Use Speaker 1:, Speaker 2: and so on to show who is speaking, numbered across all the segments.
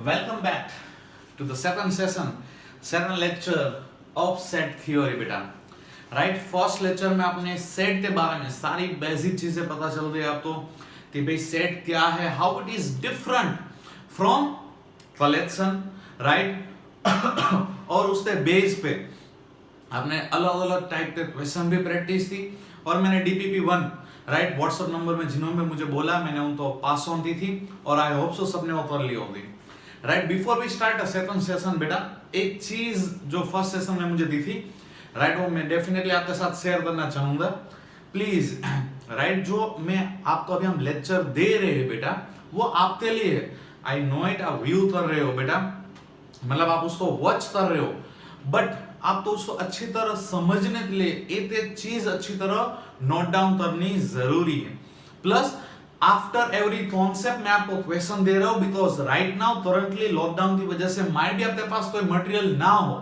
Speaker 1: Welcome back to the second session, second lecture of set theory बेटा. Right first lecture में आपने set के बारे में सारी बेसिक चीजें पता चल रही है आपको कि भाई सेट क्या है, how it is different from collection, right. और उसके बेस पे आपने अलग अलग टाइप के क्वेश्चन भी प्रैक्टिस की और मैंने डीपीपी 1 राइट व्हाट्सएप नंबर में जिन्होंने मुझे बोला मैंने उनको पास ऑन दी थी और आई होप सो सबने वो कर ली होगी. Right before we start a second session बेटा, एक चीज जो फर्स्ट सेशन में मुझे दी थी राइट वो मैं डेफिनेटली आपके साथ शेयर करना चाहूंगा. प्लीज राइट जो मैं आपको अभी हम लेक्चर दे रहे हैं बेटा वो आपके लिए है. आई नो इट, आप व्यू कर रहे हो बेटा, मतलब आप उसको वॉच कर रहे हो, बट आप तो उसको अच्छी तरह समझने के लिए एक चीज अच्छी तरह नोट डाउन करनी जरूरी है. प्लस आफ्टर एवरी कॉन्सेप्ट मैं आपको क्वेश्चन दे रहा हूं because right now currently lockdown की वजह से माइट भी आपके पास कोई मटेरियल ना हो,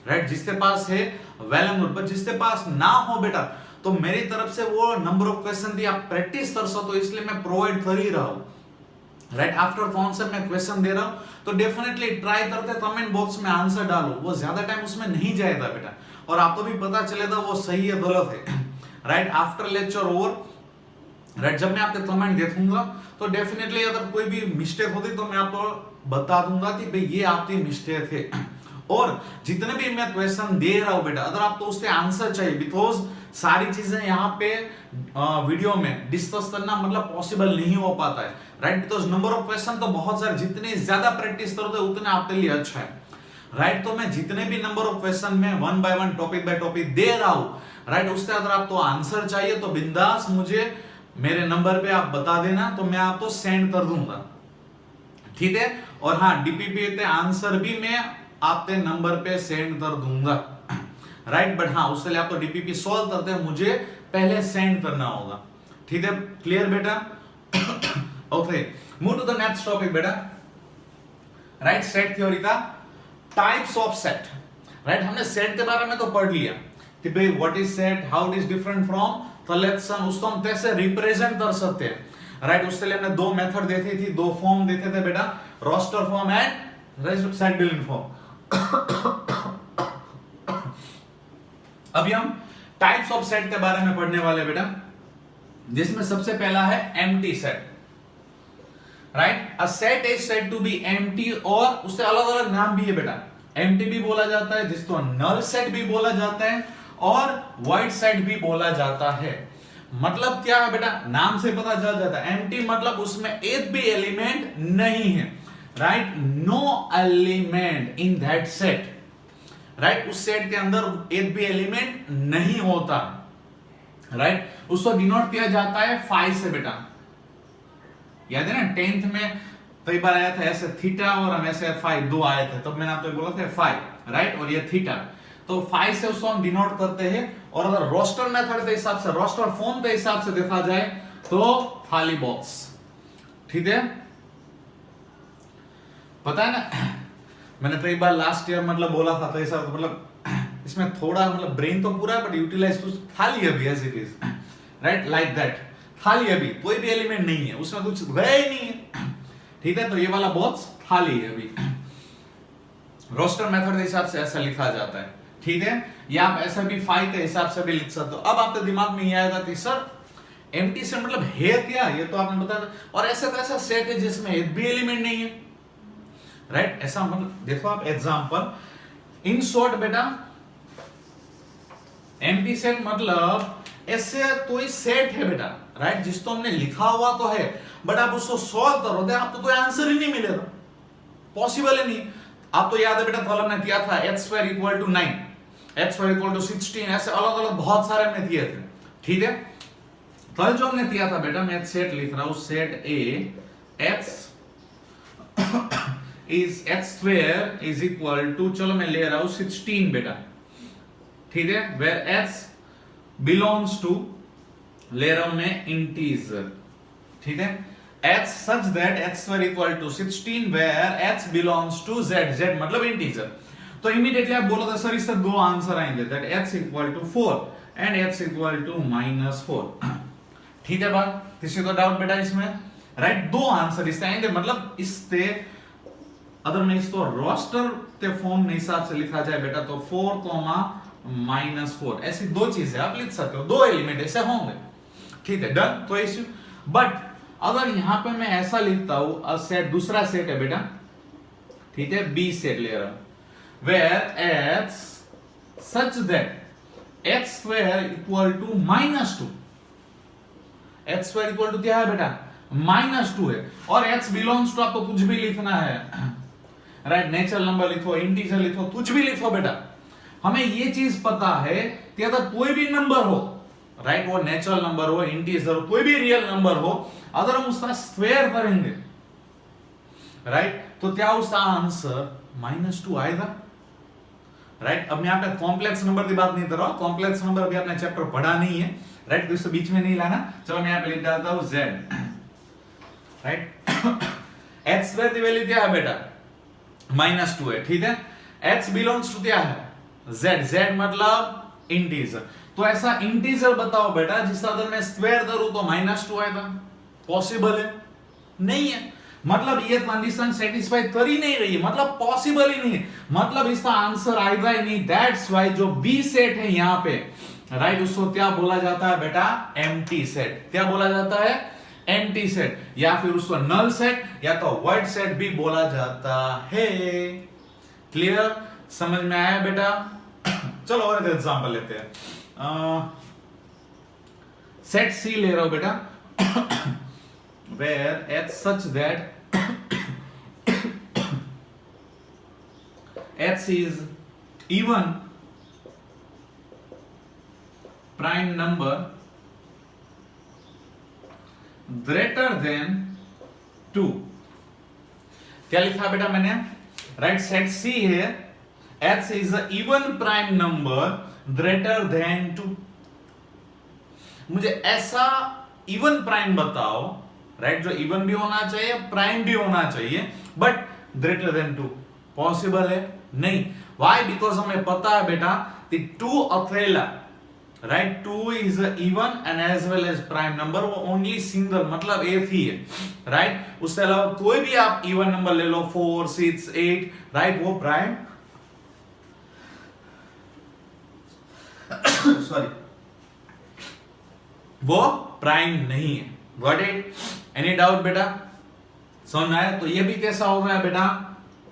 Speaker 1: राइट. जिसके पास है वेल एंड गुड, बट जिसके पास ना हो बेटा तो मेरी तरफ से वो नंबर ऑफ क्वेश्चन भी आप प्रैक्टिस कर सको, इसलिए मैं प्रोवाइड कर ही रहा हूं. राइट आफ्टर कॉन्सेप्ट मैं क्वेश्चन दे रहा हूं तो डेफिनेटली ट्राई करते कमेंट बॉक्स में आंसर डालो, वो ज्यादा टाइम उसमें नहीं जाएगा बेटा और आपको भी पता चलेगा वो सही है गलत है. Right after lecture over right जब मैं आपके कमेंट देखूंगा तो डेफिनेटली अगर कोई भी मिस्टेक होती तो मैं आपको बता दूंगा कि भाई ये आपकी मिस्टेक है. और जितने भी मैं क्वेश्चन दे रहा हूं बेटा अगर आपको उसके आंसर चाहिए, बिकॉज सारी चीजें यहाँ पे वीडियो में डिस्कस करना मतलब पॉसिबल नहीं हो पाता है, right. Because number of question तो बहुत सारे, जितने ज्यादा प्रैक्टिस करोगे उतने आपके लिए अच्छा है, राइट. तो मैं जितने भी नंबर ऑफ क्वेश्चन में one by one topic by topic दे रहा हूं, राइट. उससे अगर आपको आंसर चाहिए तो बिंदास मुझे मेरे नंबर पे आप बता देना तो मैं आपको सेंड कर दूंगा, ठीक है. और हाँ डीपीपी के आंसर भी मैं आपके नंबर पे सेंड कर दूंगा, राइट. बट हाँ उसके लिए आपको डीपीपी सॉल्व करते हैं मुझे पहले सेंड करना होगा, ठीक है. क्लियर बेटा? Okay move to the next topic बेटा. राइट सेट थ्योरी का टाइप्स ऑफ सेट. राइट हमने सेट के बारे में तो पढ़ लिया कि भाई what is set, how it is different from collection, उसको हम कैसे रिप्रेजेंट कर सकते हैं, राइट. उसके लिए हमने दो मेथड देती थी, दो फॉर्म देते थे बेटा, roster form and set building form. अभी हम टाइप्स ऑफ सेट के बारे में पढ़ने वाले बेटा, जिसमें सबसे पहला है empty set. Right a set is said to be empty और उससे अलग अलग नाम भी है बेटा. एम्प्टी भी बोला जाता है, जिसको नल सेट भी बोला जाता है और वॉइड सेट भी बोला जाता है. मतलब क्या है बेटा, नाम से पता चल जाता है. एम्प्टी मतलब उसमें एक भी एलिमेंट नहीं है, right. No element in that set, right. उस सेट के अंदर एक भी एलिमेंट नहीं होता, राइट. उसको डिनोट किया जाता है फाई से बेटा. याद है ना 10th में कई बार आया था ऐसे थीटा और हम ऐसे फाई दो आए थे, तब मैंने आपको बोला था फाई, राइट. और ये थीटा, तो फाई से उसको हम डिनोट करते हैं. और अगर रोस्टर मेथड के हिसाब से, रोस्टर फॉर्म के हिसाब से देखा जाए तो खाली बॉक्स, ठीक है. पता है ना मैंने कई बार लास्ट ईयर मतलब बोला था तो ऐसा मतलब इसमें थोड़ा मतलब ब्रेन तो पूरा है बट यूटिलाइज कुछ खाली है अभी as it is, right like that. खाली अभी कोई भी एलिमेंट नहीं है, उसमें कुछ गया ही नहीं है, ठीक है. तो ये वाला बॉक्स खाली है अभी. रोस्टर मेथड के हिसाब से ऐसा लिखा जाता है, ठीक है. या आप ऐसा भी फाई के हिसाब से भी लिख सकते हो. अब आपके दिमाग में ये आएगा कि सर एम्प्टी सेट मतलब है क्या, ये तो आपने बताया. और ऐसा कैसा सेट है जिसमें एक भी एलिमेंट नहीं है, राइट. ऐसा मतलब देखो आप एग्जांपल इन शॉर्ट बेटा, एम्प्टी सेट मतलब ऐसे कोई सेट है बेटा, राइट, जिसको हमने लिखा हुआ तो है बट आप उसको सॉल्व करोगे आपको कोई आंसर ही नहीं मिलेगा, पॉसिबल ही नहीं. आप तो याद है बेटा कॉलम ने किया था x² = 9, x² = 16, ऐसे अलग अलग बहुत सारे हमने किए थे, ठीक है. कल जो हमने किया था बेटा, मैं सेट लिख रहा हूं, set A x is x² = चलो मैं ले रहा हूं 16 बेटा, ठीक है. where x belongs to ले रहा हूं मैं इंटीजर, ठीक है. x such that x² = 16 where x belongs to z, z मतलब इंटीजर. तो इमीडिएटली आप बोलोगे सर इससे दो आंसर आएंगे, that x = 4 and x = -4, ठीक है. बात किसी को डाउट बेटा इसमें, राइट. दो आंसर इससे आएंगे, मतलब इससे अगर मैं इसको रोस्टर के फॉर्म में हिसाब से लिखा जाए बेटा तो 4, -4 ऐसी दो चीजें आप लिख सकते हो, दो एलिमेंट ऐसे होंगे, ठीक है, डन। तो इश्यू बट अगर यहां पे मैं ऐसा लिखता हूं सेट, दूसरा सेट है बेटा, ठीक है, बी सेट ले रहा हूं, where x such that x square equal to -2, x square equal to क्या है बेटा, -2 है, और x बिलोंग्स टू आपको कुछ भी लिखना है, राइट, नेचुरल नंबर लिखो, इंटीजर लिखो, कुछ भी लिखो बेटा, हमें ये चीज पता है कि अगर कोई भी नंबर हो, राइट, वो नेचुरल नंबर हो, इंटीजर हो, कोई भी रियल नंबर हो, अगर हम उसका स्क्वायर करेंगे, राइट, तो क्या उसका आंसर -2 आएगा, राइट। अब मैं यहाँ पे कॉम्प्लेक्स नंबर की बात नहीं कर रहा हूं, कॉम्प्लेक्स नंबर अभी आपने चैप्टर पढ़ा नहीं है, राइट, तो इसको बीच में नहीं लाना। चलो मैं यहाँ पे लिख डालता हूं z, राइट, x स्क्वायर की वैल्यू क्या है बेटा, -2 है, ठीक है, x बिलोंग्स टू क्या है, z, z मतलब इंटीजर, तो ऐसा इंटीजर बताओ बेटा जिसका अगर मैं स्क्वायर करूं तो -2 आएगा, पॉसिबल है, नहीं है, मतलब ये कंडीशन सेटिस्फाई कर ही नहीं रही है, मतलब पॉसिबल ही नहीं है, मतलब इसका आंसर आएगा ही नहीं। दैट्स वाई जो बी सेट है यहां पे, राइट, उसको क्या बोला जाता है बेटा, एम्प्टी सेट, क्या बोला जाता है, एम्प्टी सेट, या फिर उसको नल सेट या तो वर्ड सेट भी बोला जाता है। क्लियर, समझ में आया बेटा? चलो और एक एग्जांपल लेते हैं, सेट सी ले रहा हूं बेटा, where h such that h is even prime number greater than 2। क्या लिखा बेटा मैंने, राइट, सेट सी है, h is a even prime number greater than 2। मुझे ऐसा इवन प्राइम बताओ, राइट, जो इवन भी होना चाहिए, प्राइम भी होना चाहिए, बट ग्रेटर देन 2, पॉसिबल है नहीं। व्हाई? बिकॉज हमें पता है बेटा कि 2 अकेला, right, 2 is even and as well as prime number, वो ओनली सिंगल मतलब एक ही है, राइट। उससे अलावा कोई भी आप इवन नंबर ले लो, 4, 6, 8, राइट, वो प्राइम सॉरी वो प्राइम नहीं है। Got it? एनी डाउट बेटा? समझ आया? तो ये भी कैसा हो गया बेटा,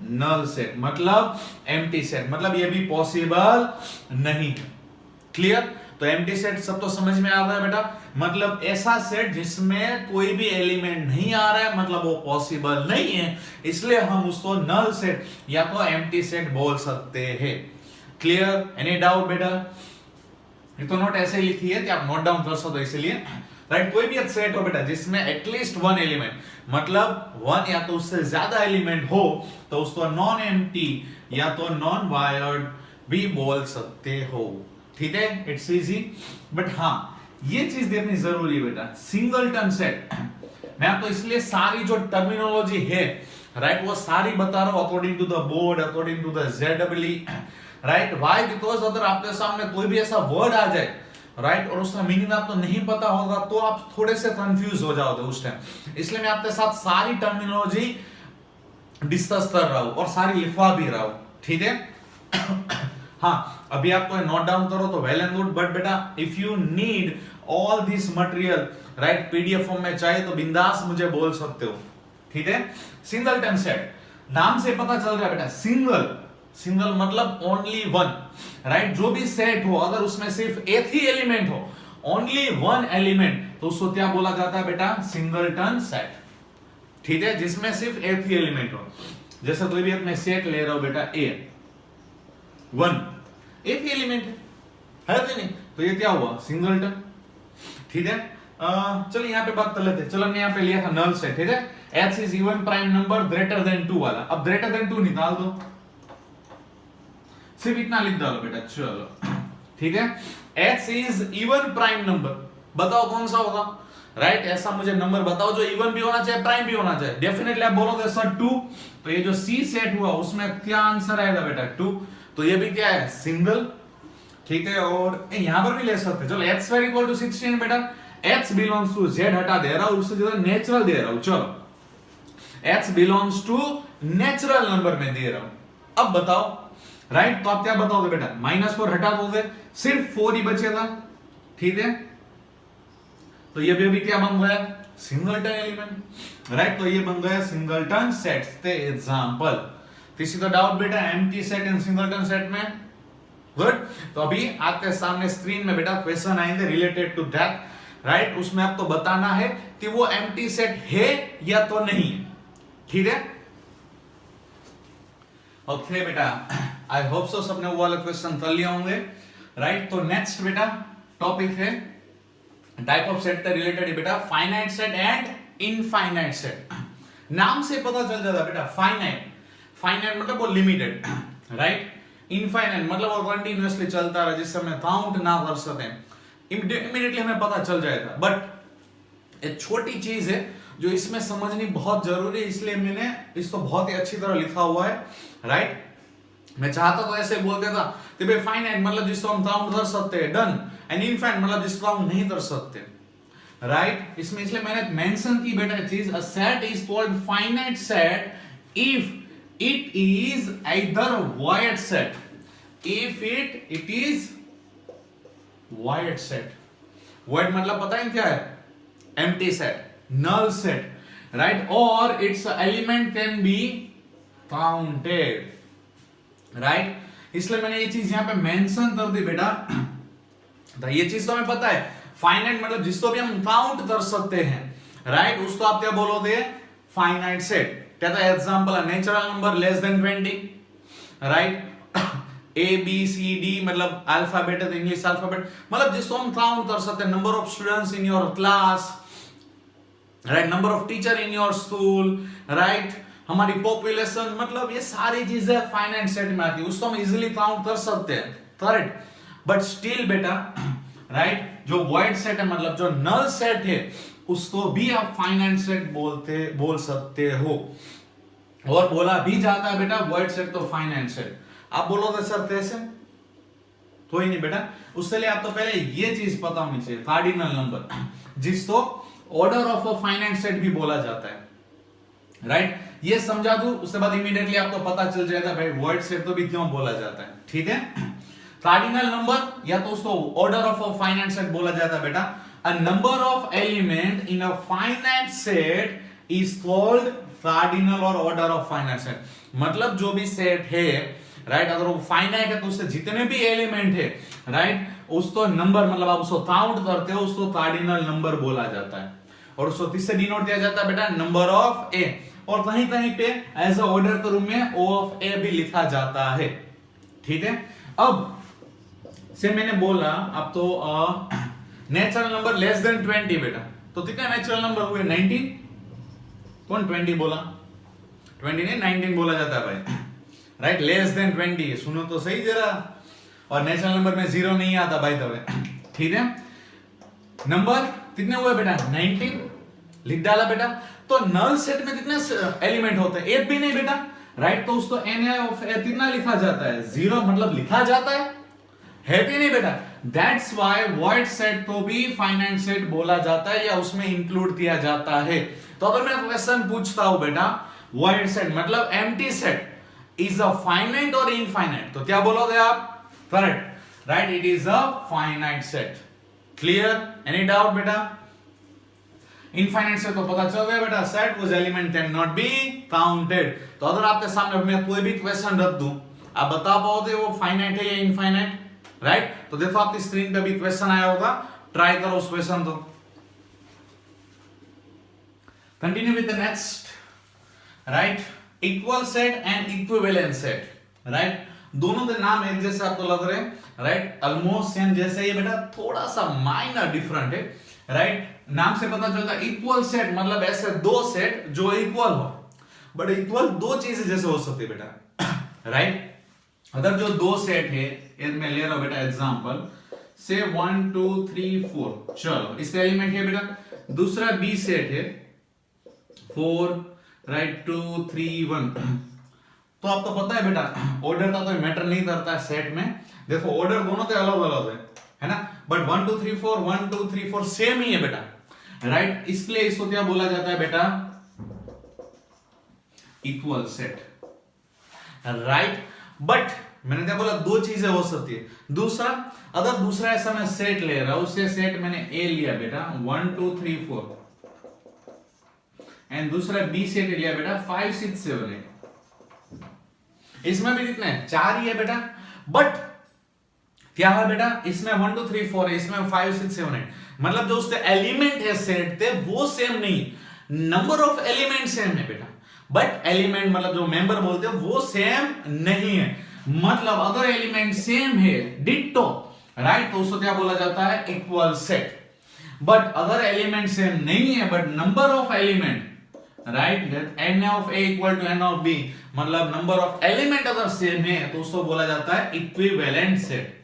Speaker 1: नल सेट, मतलब एम्प्टी सेट, मतलब ये भी पॉसिबल नहीं है। क्लियर? तो एम्प्टी सेट सब तो समझ में आ रहा है बेटा, मतलब ऐसा सेट जिसमें कोई भी एलिमेंट नहीं आ रहा है, मतलब वो पॉसिबल नहीं है, इसलिए हम उसको नल सेट या तो एम्प्टी सेट बोल सकते हैं। क्लियर? एनी डाउट बेटा? ये तो नोट ऐसे लिखी है कि आप नोट डाउन कर सकते हो, इसलिए राइट, कोई भी एक सेट हो बेटा जिसमें एटलीस्ट 1 एलिमेंट, मतलब 1 या तो उससे ज्यादा एलिमेंट हो, तो उसको नॉन एम्प्टी या तो नॉन वायर्ड भी बोल सकते हो। ठीक है, इट्स इजी। बट हाँ, ये चीज देखनी जरूरी है बेटा, सिंगलटन सेट, मैं आपको इसलिए सारी जो टर्मिनोलॉजी है, राइट, वो सारी बता रहा हूं according to the board, according to the J W, right. Why? Because अगर आपके सामने कोई भी ऐसा वर्ड आ जाए, राइट, और उसका मीनिंग आपको नहीं पता होगा, तो आप थोड़े से कंफ्यूज हो जाओगे उस टाइम, इसलिए मैं आपके साथ सारी टर्मिनोलॉजी डिस्कस कर रहा हूं और सारी लिखवा भी रहा हूं। ठीक है? हाँ, अभी आपको नोट डाउन करो तो वेल एंड गुड, बट बेटा if you need all this material, right, PDF form में चाहिए तो बिंदास मुझे बोल सकते हो। ठीक है? सिंगलटन सेट, नाम से पता चल रहा है बेटा, सिंगल, सिंगल मतलब ओनली वन, राइट, जो भी सेट हो अगर उसमें सिर्फ एक ही एलिमेंट हो, ओनली वन एलिमेंट, तो उसको क्या बोला जाता है बेटा, सिंगलटन सेट। ठीक है? जिसमें सिर्फ एक ही एलिमेंट हो, जैसे कोई भी अपने सेट ले रहा हो बेटा ए, 1, एक ही एलिमेंट है कि नहीं, तो ये क्या हुआ, सिंगलटन। ठीक है? चलो यहां पे बात कर लेते हैं। चलो मैं यहां पे लिया था नल सेट, ठीक है, x is even prime number greater than 2 वाला। अब ग्रेटर देन 2 निकाल दो, सिर्फ इतना लिख डालो बेटा। चलो ठीक है, x is even prime number, बताओ कौन सा होगा, राइट, ऐसा मुझे नंबर बताओ जो इवन भी होना चाहिए, प्राइम भी होना चाहिए। डेफिनेटली आप बोलोगे सर 2, तो ये जो C सेट हुआ उसमें क्या आंसर आएगा बेटा, 2, तो ये भी क्या है, सिंगल। ठीक है, और यहां पर भी ले सकते हैं। चलो x स्क्वायर इक्वल टू 16 बेटा, x बिलोंग्स टू z हटा दे रहा हूं, उससे ज्यादा नेचुरल दे रहा हूं। चलो h belongs to natural number में दे रहा हूं। अब बताओ, राइट, तो आप क्या बताओगे बेटा, -4 हटा दोगे, सिर्फ 4 ही बचेगा, ठीक है। तो ये भी अभी क्या बन रहा है, सिंगलटन एलिमेंट, राइट। तो ये बन गया सिंगलटन सेट्स ते एग्जांपल। किसी तो डाउट बेटा empty set and singleton set में? गुड। तो अभी आपके सामने स्क्रीन में बेटा क्वेश्चन आएंगे रिलेटेड टू दैट, राइट। उसमें आपको बताना है कि वो एम्प्टी सेट है या तो नहीं, ठीक है। ओके बेटा, आई होप सो सबने वो वाला क्वेश्चन कर लिया होंगे, राइट। तो नेक्स्ट बेटा टॉपिक है टाइप ऑफ सेट रिलेटेड बेटा finite set and infinite set. नाम से पता चल जाता बेटा, फाइनाइट मतलब वो लिमिटेड, राइट। इनफाइनाइट मतलब वो कंटिन्यूअसली चलता रहा, जिससे हमें काउंट ना कर सके, इमीडिएटली हमें पता चल जाएगा। बट एक छोटी चीज है जो इसमें समझनी बहुत जरूरी है, इसलिए मैंने इसको बहुत ही अच्छी तरह लिखा हुआ है, राइट। मैं चाहता तो ऐसे बोल देता कि भाई फाइनाइट मतलब जिसको हम काउंट कर सकते हैं, डन, एंड इनफाइनाइट मतलब जिसको हम नहीं कर सकते, राइट। इसमें इसलिए मैंने मेंशन की बेटा चीज, अ set is called finite set if it is either void set, if it is void set. Void मतलब पता है क्या है, empty set, null set, right, or its element can be counted, right। इसलिए मैंने ये चीज यहां पे मेंशन कर दी बेटा। तो ये चीज तो हमें पता है, फाइनाइट मतलब जिसको भी हम काउंट कर सकते हैं, राइट, उसको आप क्या बोलोगे, फाइनाइट सेट। क्या था एग्जांपल है, natural number less than 20, right. A B C D मतलब अल्फाबेट है, इंग्लिश अल्फाबेट मतलब जिसको हम काउंट कर सकते हैं, number of students in your class, right, number of teacher in your school, right, हमारी पॉपुलेशन, मतलब ये सारी चीजें फाइनाइट सेट में आती है, उसको हम इजीली काउंट कर सकते हैं, करेक्ट। बट स्टिल बेटा, राइट, जो वॉइड सेट है मतलब जो नल सेट है, उसको भी आप फाइनाइट सेट बोल सकते हो, और बोला भी जाता है बेटा वॉइड सेट तो फाइनाइट सेट। आप बोलोगे सर कैसे, तो ही नहीं बेटा, उसके लिए आप तो पहले ये चीज पता होनी चाहिए, कार्डिनल नंबर, जिसको order of a finite set भी बोला जाता है, राइट। ये समझा दूं, उसके बाद इमीडिएटली आपको पता चल जाएगा भाई वॉइड सेट तो भी क्यों बोला जाता है, ठीक है। कार्डिनल नंबर या तो उसको order of a finite set बोला जाता है बेटा। A number of element in a finite set is called cardinal और ऑर्डर ऑफ फाइनाइट सेट। मतलब जो भी सेट है, राइट, अगर वो फाइनाइट है तो उससे जितने भी एलिमेंट है, राइट, उसको नंबर मतलब आप उसको काउंट करते हो, उसको कार्डिनल नंबर बोला जाता है, और उसको किससे डिनोट किया जाता है बेटा, नंबर ऑफ ए, और कहीं कहीं पे एज अ ऑर्डर के रूप में ओ ऑफ ए भी लिखा जाता है, ठीक है। अब से मैंने बोला अब तो नेचुरल नंबर लेस देन 20 बेटा, तो कितने नेचुरल नंबर हुए, 19, कौन 20 बोला, 20 नहीं 19 बोला जाता है भाई, राइट, लेस देन 20, सुनो तो सही जरा, और नेचुरल नंबर में 0 नहीं आता भाई तब, ठीक है। नंबर कितने हुए बेटा, 19 लिख डाला बेटा। तो नल सेट में कितने एलिमेंट होते हैं, एक भी नहीं बेटा, राइट, तो उसको एन ऑफ ए कितना लिखा जाता है, 0 मतलब लिखा जाता है भी नहीं बेटा। दैट्स व्हाई वॉइड सेट को भी फाइनाइट सेट बोला जाता है या उसमें इंक्लूड किया जाता है। तो अगर मैं क्वेश्चन पूछता हूं बेटा वॉइड सेट मतलब empty set is a finite और इनफाइनाइट, तो क्या बोलोगे आप, correct, right, it is a finite set. Clear, any doubt बेटा? इनफाइनाइट सेट तो पता चल गया बेटा, set whose element cannot be counted। तो अगर आपके सामने मैं कोई भी क्वेश्चन रख दूं, आप बता पाओगे वो फाइनाइट है या इनफाइनाइट, राइट। तो देखो आपकी स्क्रीन पे भी क्वेश्चन आया होगा, ट्राई करो उस क्वेश्चन को। Continue with the next, right, equal set and equivalent set, right, दोनों के नाम एक जैसे आपको लग रहे हैं, राइट, ऑलमोस्ट सेम जैसे ही बेटा, थोड़ा सा माइनर डिफरेंट है, राइट। नाम से पता चलता है इक्वल सेट मतलब ऐसे दो सेट जो इक्वल हो, बट इक्वल दो चीजें जैसे हो सकती है बेटा, राइट। अगर जो दो सेट है, मैं ले रहा हूं बेटा एग्जांपल, से 1 2 3 4, चलो इसका एलिमेंट है बेटा, दूसरा बी सेट है 4, राइट, 2 3 1, तो आपको पता है बेटा ऑर्डर का कोई मैटर नहीं करता है सेट में, देखो ऑर्डर दोनों के अलग अलग है ना, बट 1 2 3 4 1 2 3 4 सेम ही है बेटा, राइट। इसलिए इसको क्या बोला जाता है बेटा, इक्वल सेट, राइट। बट मैंने क्या बोला, दो चीजें हो सकती है। दूसरा, अगर दूसरा ऐसा मैं सेट ले रहा हूं, उससे सेट मैंने ए लिया बेटा 1 2 3 4 एंड दूसरा बी सेट लिया बेटा 5 6 7 8, इसमें भी कितने हैं, 4 ही है बेटा। बट क्या है बेटा, इसमें 1 2 3 4 है, इसमें 5 6 7 8, मतलब जो उसके एलिमेंट है सेट थे वो सेम नहीं, नंबर ऑफ एलिमेंट सेम है बेटा, बट एलिमेंट मतलब जो मेंबर बोलते हैं वो सेम नहीं है। मतलब अगर एलिमेंट सेम है डिट्टो, राइट, तो उसको क्या बोला जाता है, इक्वल सेट। बट अगर एलिमेंट सेम नहीं है but number of element, right, n of a equal to n of b, मतलब नंबर ऑफ एलिमेंट अगर सेम है तो उसको बोला जाता है इक्विवेलेंट सेट।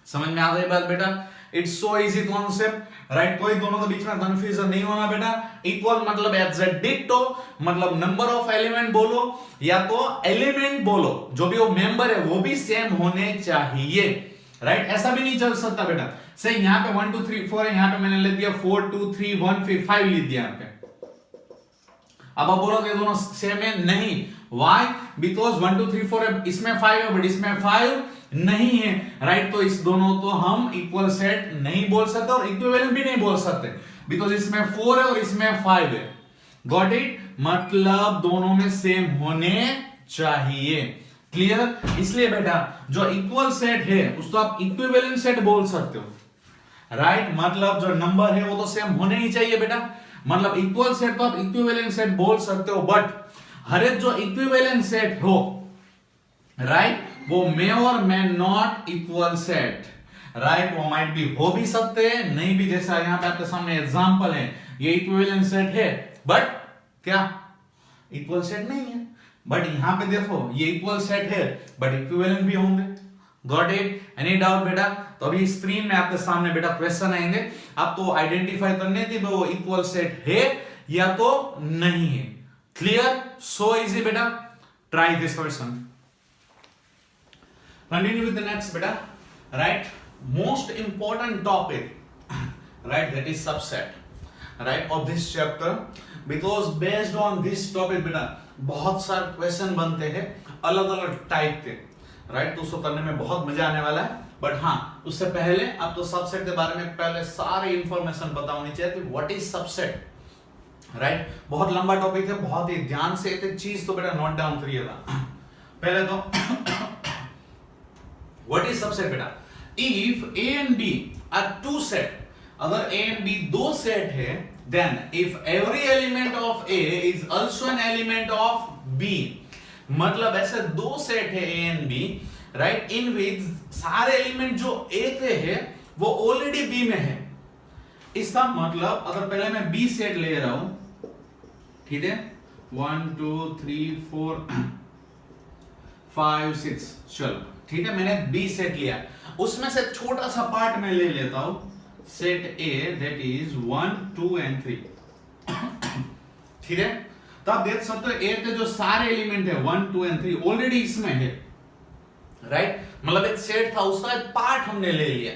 Speaker 1: समझ में आ गई बात बेटा? It's so easy concept, right. कोई दोनों के बीच में कंफ्यूजन नहीं होना बेटा। इक्वल मतलब एग्जैक्ट डिट्टो, मतलब नंबर ऑफ एलिमेंट बोलो या तो एलिमेंट बोलो, जो भी वो मेंबर है वो भी सेम होने चाहिए, राइट। ऐसा भी नहीं चल सकता बेटा, से यहां पे 1 2 3 4 है, यहां पे मैंने ले दिया 4 2 3 1 फिर 5 लिख दिया यहां पे। अब आप बोलोगे दोनों सेम है, नहीं। Why? Because 1 2 3 4 है, इसमें 5 है बट इसमें 5 नहीं है, राइट। तो इस दोनों को हम इक्वल सेट नहीं बोल सकते और इक्विवेलेंट भी नहीं बोल सकते, बिकॉज इसमें 4 है और इसमें 5 है। Got it? मतलब दोनों में सेम होने चाहिए। क्लियर? इसलिए बेटा जो इक्वल सेट है उसको आप इक्विवेलेंट सेट बोल सकते हो, राइट। मतलब जो नंबर है वो तो सेम होने ही चाहिए बेटा, मतलब इक्वल सेट तो आप इक्विवेलेंट सेट बोल सकते हो, बट हर एक जो इक्विवेलेंट सेट हो, राइट, वो मे और may not equal set, right, वो माइट बी हो भी सकते हैं, नहीं भी। जैसा यहां पे आपके सामने एग्जांपल है, ये इक्विवेलेंट सेट है बट क्या इक्वल सेट नहीं है। बट यहां पे देखो ये इक्वल सेट है बट इक्विवेलेंट भी होंगे। Got it? एनी डाउट बेटा? तो अभी स्क्रीन में आपके सामने बेटा क्वेश्चन आएंगे, आपको आइडेंटिफाई करने की वो इक्वल सेट है या तो नहीं है। क्लियर? सो इजी बेटा, try this question. Continue with the next beta, right? Most important topic, right? That is subset, right? Of this chapter, because based on this topic, beta, बहुत सारे क्वेश्चन बनते हैं अलग अलग टाइप के, राइट। तो उसको करने में बहुत मजा आने वाला है। बट हाँ, उससे पहले आप तो सबसेट के बारे में पहले सारी इंफॉर्मेशन पता होनी चाहिए कि व्हाट इज सबसेट, राइट। बहुत लंबा टॉपिक है, बहुत ही ध्यान से एक चीज तो बेटा नोट डाउन करिएगा। पहले तो What is subset बेटा? If A and B are two set, अगर A and B दो सेट है, then if every element of A is also an element of B, मतलब ऐसे दो सेट है A and B, right, in which सारे element जो A के है वो ऑलरेडी B में है। इसका मतलब अगर पहले मैं B सेट ले रहा हूं, ठीक है, 1 2 3 4 5 6, चलो ठीक है, मैंने बी सेट लिया, उसमें से छोटा सा पार्ट मैं ले लेता हूं, set A, that is 1 2 and 3, ठीक है। तो आप देख सकते हो ए के जो सारे एलिमेंट है 1 2 एंड 3 ऑलरेडी इसमें है, राइट। मतलब एक सेट था उसका एक पार्ट हमने ले लिया,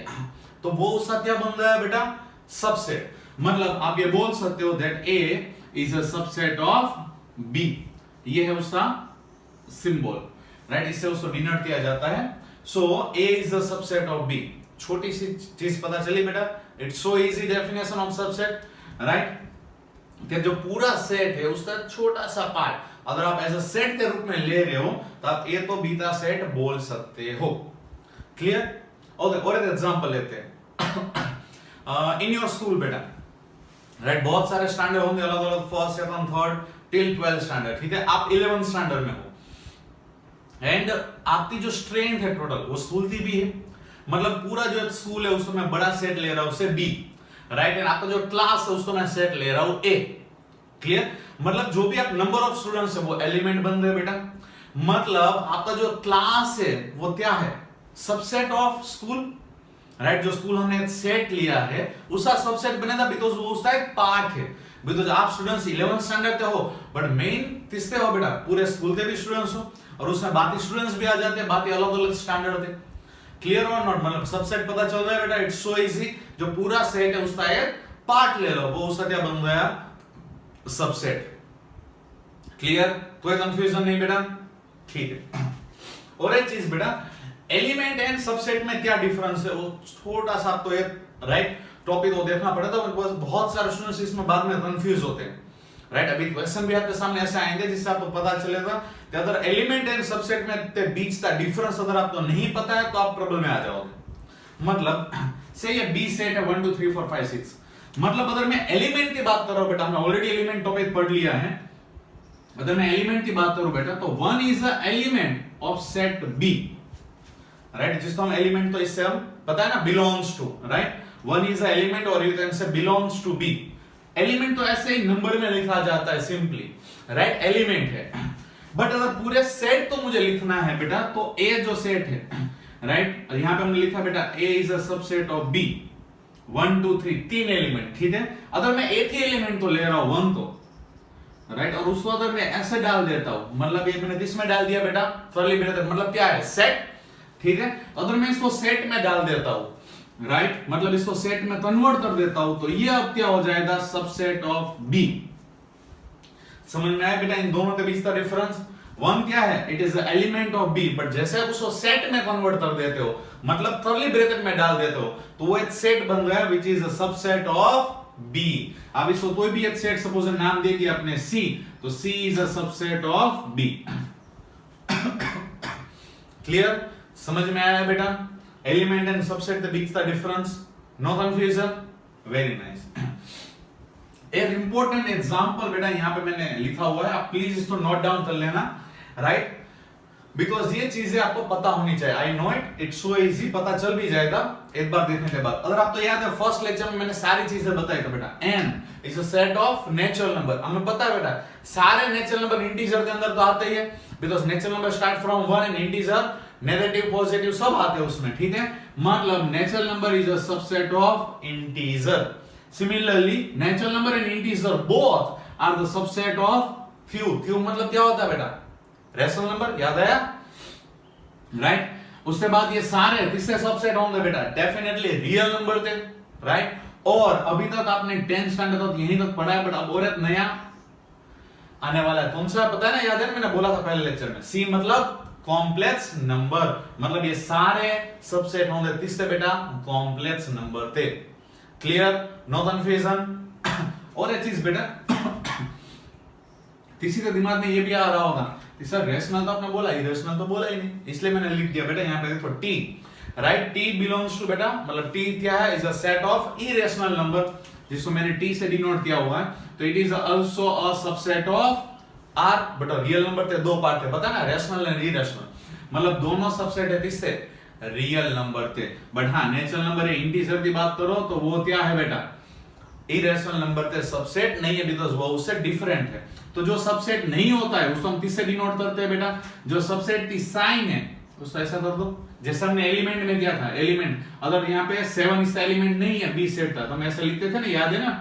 Speaker 1: तो वो उसका क्या बन गया बेटा, सबसेट। मतलब आप ये बोल सकते हो that A is a subset of B, ये है उसका सिंबल, राइट। इससे उसको डिनोट किया जाता है। So A is the subset of B. छोटी सी चीज पता चली बेटा, it's so easy definition of subset, right. कि जो पूरा सेट है उसका छोटा सा पार्ट अगर आप एज अ सेट के रूप में ले रहे हो तो आप ए तो बी का सेट बोल सकते हो। क्लियर? ओके, और एक एग्जांपल लेते हैं। इन योर स्कूल बेटा, राइट, बहुत सारे स्टैंडर्ड होंगे अलग अलग, first second third till 12 standard, ठीक है। आप 11th स्टैंडर्ड में हो एंड आपकी जो स्ट्रेंथ है टोटल वो स्कूल की भी है, मतलब पूरा जो स्कूल है उसको मैं बड़ा सेट ले रहा हूं, उससे बी, राइट। एंड आपका जो क्लास है उसको मैं सेट ले रहा हूं ए। क्लियर? मतलब जो भी आप नंबर ऑफ स्टूडेंट्स है वो एलिमेंट बन गए बेटा। मतलब आपका जो क्लास है वो क्या है, सबसेट ऑफ स्कूल, राइट। जो स्कूल हमने सेट लिया है उसका सबसेट बनेगा बिकॉज वो उसका एक पार्ट है। बिकॉज आप स्टूडेंट्स 11th स्टैंडर्ड के हो बट मेन किससे हो बेटा, पूरे स्कूल के भी स्टूडेंट्स हो, और उसमें बाकी स्टूडेंट्स भी आ जाते हैं, बाकी अलग अलग स्टैंडर्ड थे। क्लियर और नॉट? मतलब सबसेट पता चल रहा है बेटा, इट्स सो इजी। जो पूरा सेट है उसका एक पार्ट ले लो, वो उसका क्या बन गया, सबसेट, क्लियर? कोई कंफ्यूजन नहीं बेटा? ठीक है। और एक चीज बेटा, एलिमेंट एंड सबसेट में क्या डिफरेंस है वो छोटा सा तो एक राइट टॉपिक को देखना पड़ेगा, बहुत सारे स्टूडेंट्स इसमें बाद में कंफ्यूज होते हैं, राइट? अभी क्वेश्चन भी आपके सामने ऐसे आएंगे जिससे आपको पता चलेगा कि अगर एलिमेंट एंड सबसेट में ते बीच का डिफरेंस अगर आपको नहीं पता है तो आप प्रॉब्लम में आ जाओगे। मतलब से ये बी सेट है 1 2 3 4 5 6, मतलब अगर मैं एलिमेंट की बात कर रहा हूं बेटा, हमने ऑलरेडी एलिमेंट टॉपिक पढ़ लिया है, अगर मैं एलिमेंट की बात करूं बेटा तो 1 is a element of set B, right? जिसको हम एलिमेंट तो इससे हम पता है ना belongs to, right? 1 is a element और you can say belongs to B. Element तो ऐसे ही नंबर में लिखा जाता है सिंपली, राइट? एलिमेंट है, बट अगर पूरे सेट तो मुझे लिखना है बेटा तो ए जो सेट है, राइट? यहां पे हमने लिखा बेटा A is a subset of B, 1 2 3 तीन एलिमेंट, ठीक है? अगर मैं एक ही एलिमेंट तो ले रहा हूं 1 तो, राइट? और उसको अगर मैं ऐसे डाल देता हूं, मतलब ये मैंने किस में डाल दिया बेटा? सरली मतलब क्या है? सेट, ठीक है? अगर मैं इसको सेट में डाल देता हूं, राइट? मतलब इसको सेट में कन्वर्ट कर देता हूं तो ये अब क्या हो जाएगा? Subset of B. समझ में आया बेटा इन दोनों के बीच का डिफरेंस? 1 क्या है? It is the element of B, but जैसे आप उसको सेट में कन्वर्ट कर देते हो, मतलब कर्ली ब्रैकेट में डाल देते हो, तो वो एक सेट बन गया which is a subset of B. अब इसको कोई भी एक सेट सपोज नाम दे दिया आपने सी, तो C is a subset of B. Clear? समझ में आया बेटा? एलिमेंट एंड सबसेट के बीच का difference, no confusion? Very nice. एक इंपॉर्टेंट एग्जांपल बेटा यहां पे मैंने लिखा हुआ है, आप प्लीज इसको नोट डाउन कर लेना, राइट? बिकॉज ये चीजें आपको पता होनी चाहिए। I know it's so easy, पता चल भी जाएगा एक बार देखने के बाद। अगर आपको याद है फर्स्ट लेक्चर में मैंने सारी चीजें बताई थी बेटा, n is a set of natural number. हमें पता है बेटा सारे नेचुरल नंबर इंटीजर के अंदर तो आते ही है, because natural number start from 1 and integer negative positive सब आते हैं उसमें, ठीक है? मतलब natural number is a subset of integer. Similarly, natural number and integer both are the subset of few. Few मतलब क्या होता है बेटा? Rational number, याद आया? Right? उसके बाद ये सारे किससे सबसेट होंगे बेटा? Definitely real number थे, right? और अभी तक आपने 10th स्टैंडर्ड तक यहीं तक पढ़ा है, बट अब और एक नया आने वाला है। कौन सा पता है ना? याद है मैंने बोला था पहले लेक्चर में, C मतलब कॉम्प्लेक्स नंबर, मतलब ये सारे सबसेट होंगे किससे बेटा? कॉम्प्लेक्स नंबर थे। क्लियर? No confusion? और एक चीज बेटा किसी के दिमाग में ये भी आ रहा होगा कि सर रेशनल तो आपने बोला, इरेशनल तो बोला ही नहीं, इसलिए मैंने लिख दिया बेटा यहाँ पे देखो T, right? T belongs to बेटा, मतलब टी क्या है? Is a set of irrational number, जिसको मैंने टी से डिनोट किया हुआ है, तो it is also a subset of R. But real number के दो पार्ट थे, पता ना? रेशनल एंड इरेशनल, मतलब दोनों सबसेट है किससे? रियल नंबर थे। बट हाँ नेचुरल नंबर है, इंटीजर की बात करो तो वो क्या है बेटा? इरेशनल नंबर थे, सबसेट नहीं है, बिकॉज़ वो उससे डिफरेंट है। तो जो सबसेट नहीं होता है उसको हम किससे डिनोट करते हैं बेटा? जो सबसेट की साइन है उसको ऐसा कर दो, जैसे हमने एलिमेंट में किया था। एलिमेंट अगर यहाँ पे 7 इसका एलिमेंट नहीं है, बी सेट था, तो हम ऐसे लिखते थे ना, याद है ना?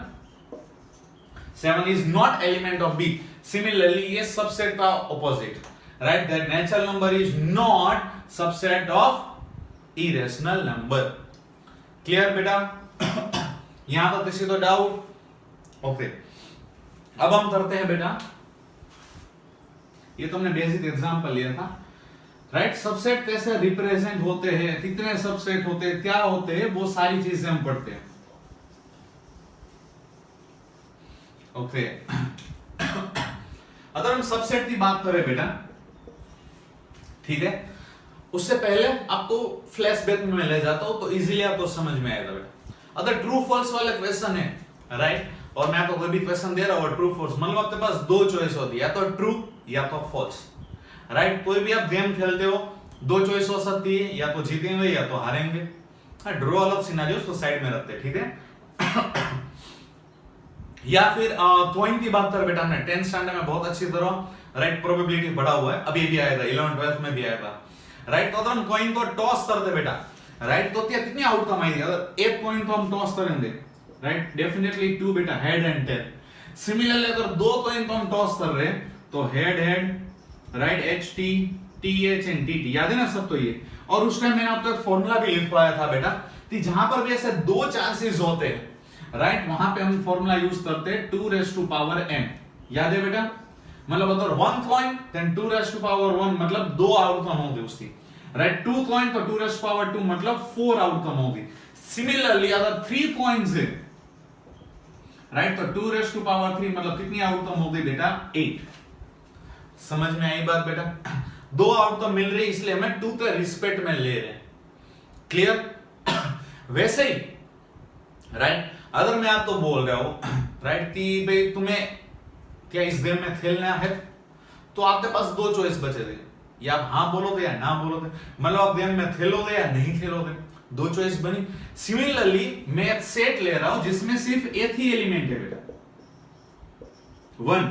Speaker 1: 7 is not element of B. Similarly ये सबसेट का opposite, right? That natural number is not subset of irrational number. Clear बेटा? यहां तो किसी को डाउट? ओके, अब हम करते हैं बेटा, ये तुमने बेसिक एग्जांपल लिया था, राइट? सबसेट कैसे रिप्रेजेंट होते हैं, कितने सबसेट होते हैं, क्या होते हैं, वो सारी चीजें हम पढ़ते हैं। ओके अगर हम सबसेट की बात करें बेटा, ठीक है, उससे पहले आपको फ्लैशबैक में ले जाता हूं तो इजीली आपको समझ में आएगा बेटा। अगर ट्रू फॉल्स वाला क्वेश्चन है, राइट, और मैं आपको कोई भी क्वेश्चन दे रहा हूं ट्रू फॉल्स, मतलब आपके पास दो चॉइस होती है, या तो ट्रू या तो फॉल्स, राइट? कोई भी आप गेम खेलते हो, दो चॉइस हो सकती है, या तो जीतेंगे या तो हारेंगे। ड्रॉ ऑल ऑफ सिनेरियोस तो साइड में रखते हैं, ठीक है? या फिर कॉइन की बात करें बेटा, हमने 10th स्टैंडर्ड में बहुत अच्छी तरह, राइट, प्रोबेबिलिटी पढ़ा हुआ है, अभी भी आएगा 11th 12th में भी आएगा, राइट? तो अगर हम कॉइन को टॉस करते बेटा, राइट, तो कितनी आउटकम आएगी? अगर एक कॉइन को हम टॉस करेंगे, राइट, डेफिनेटली 2 बेटा, हेड एंड टेल। सिमिलरली अगर दो कॉइन को हम टॉस कर रहे हैं तो head head, right, H T T H and T T, याद है ना सब? तो ये, और उस टाइम मैंने आपको एक फॉर्मूला भी लिखवाया था बेटा कि जहां पर भी ऐसे दो चांसेस होते हैं, राइट, वहां पे हम फॉर्मूला यूज करते हैं 2 raised to power n, याद है बेटा? मतलब अगर 1 coin then 2 raise to power 1 मतलब 2 आउटकम होंगे उसकी, राइट। 2 कॉइन तो 2 रेज़ टू पावर 2 मतलब 4 आउटकम होगी। सिमिलरली अगर 3 कॉइन्स है, राइट, तो 2 रेज़ टू पावर 3 मतलब कितनी आउटकम होगी बेटा 8। समझ में आई बात बेटा? 2 आउटकम मिल रही इसलिए हमें 2 के रिस्पेक्ट में ले रहे हैं। क्लियर? वैसे ही राइट, अगर मैं आपको बोल रहा हूं राइट कि भाई तुम्हें क्या इस गेम में खेलना है, तो आपके पास 2 चॉइस बचे थे, या आप हाँ बोलोगे या ना बोलोगे, मतलब आप गेम में खेलोगे या नहीं खेलोगे, 2 चॉइस बनी। सिमिलरली मैं एक सेट ले रहा हूं जिसमें सिर्फ एक ही एलिमेंट है बेटा, 1,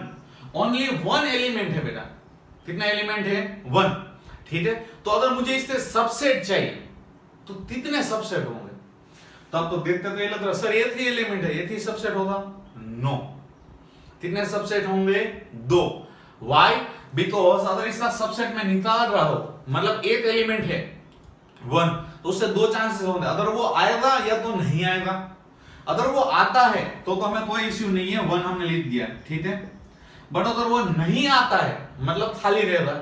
Speaker 1: ओनली 1 एलिमेंट है बेटा। कितना एलिमेंट है? 1, ठीक है। तो अगर मुझे इससे सबसेट चाहिए तो कितने सबसेट होंगे? तो आप तो देखते तो ये लग रहा सर एक ही एलिमेंट है, एक ही सबसेट होगा। नो, कितने सबसेट होंगे? 2। व्हाई? बिकॉज अगर इसका सबसेट में निकाल रहा हो, मतलब एक एलिमेंट है 1, तो उससे 2 चांसेस होंगे, अगर वो आएगा या तो नहीं आएगा। अगर वो आता है तो हमें कोई इश्यू नहीं है, 1 हमने लिख दिया, ठीक है। बट अगर वो नहीं आता है मतलब खाली रहेगा,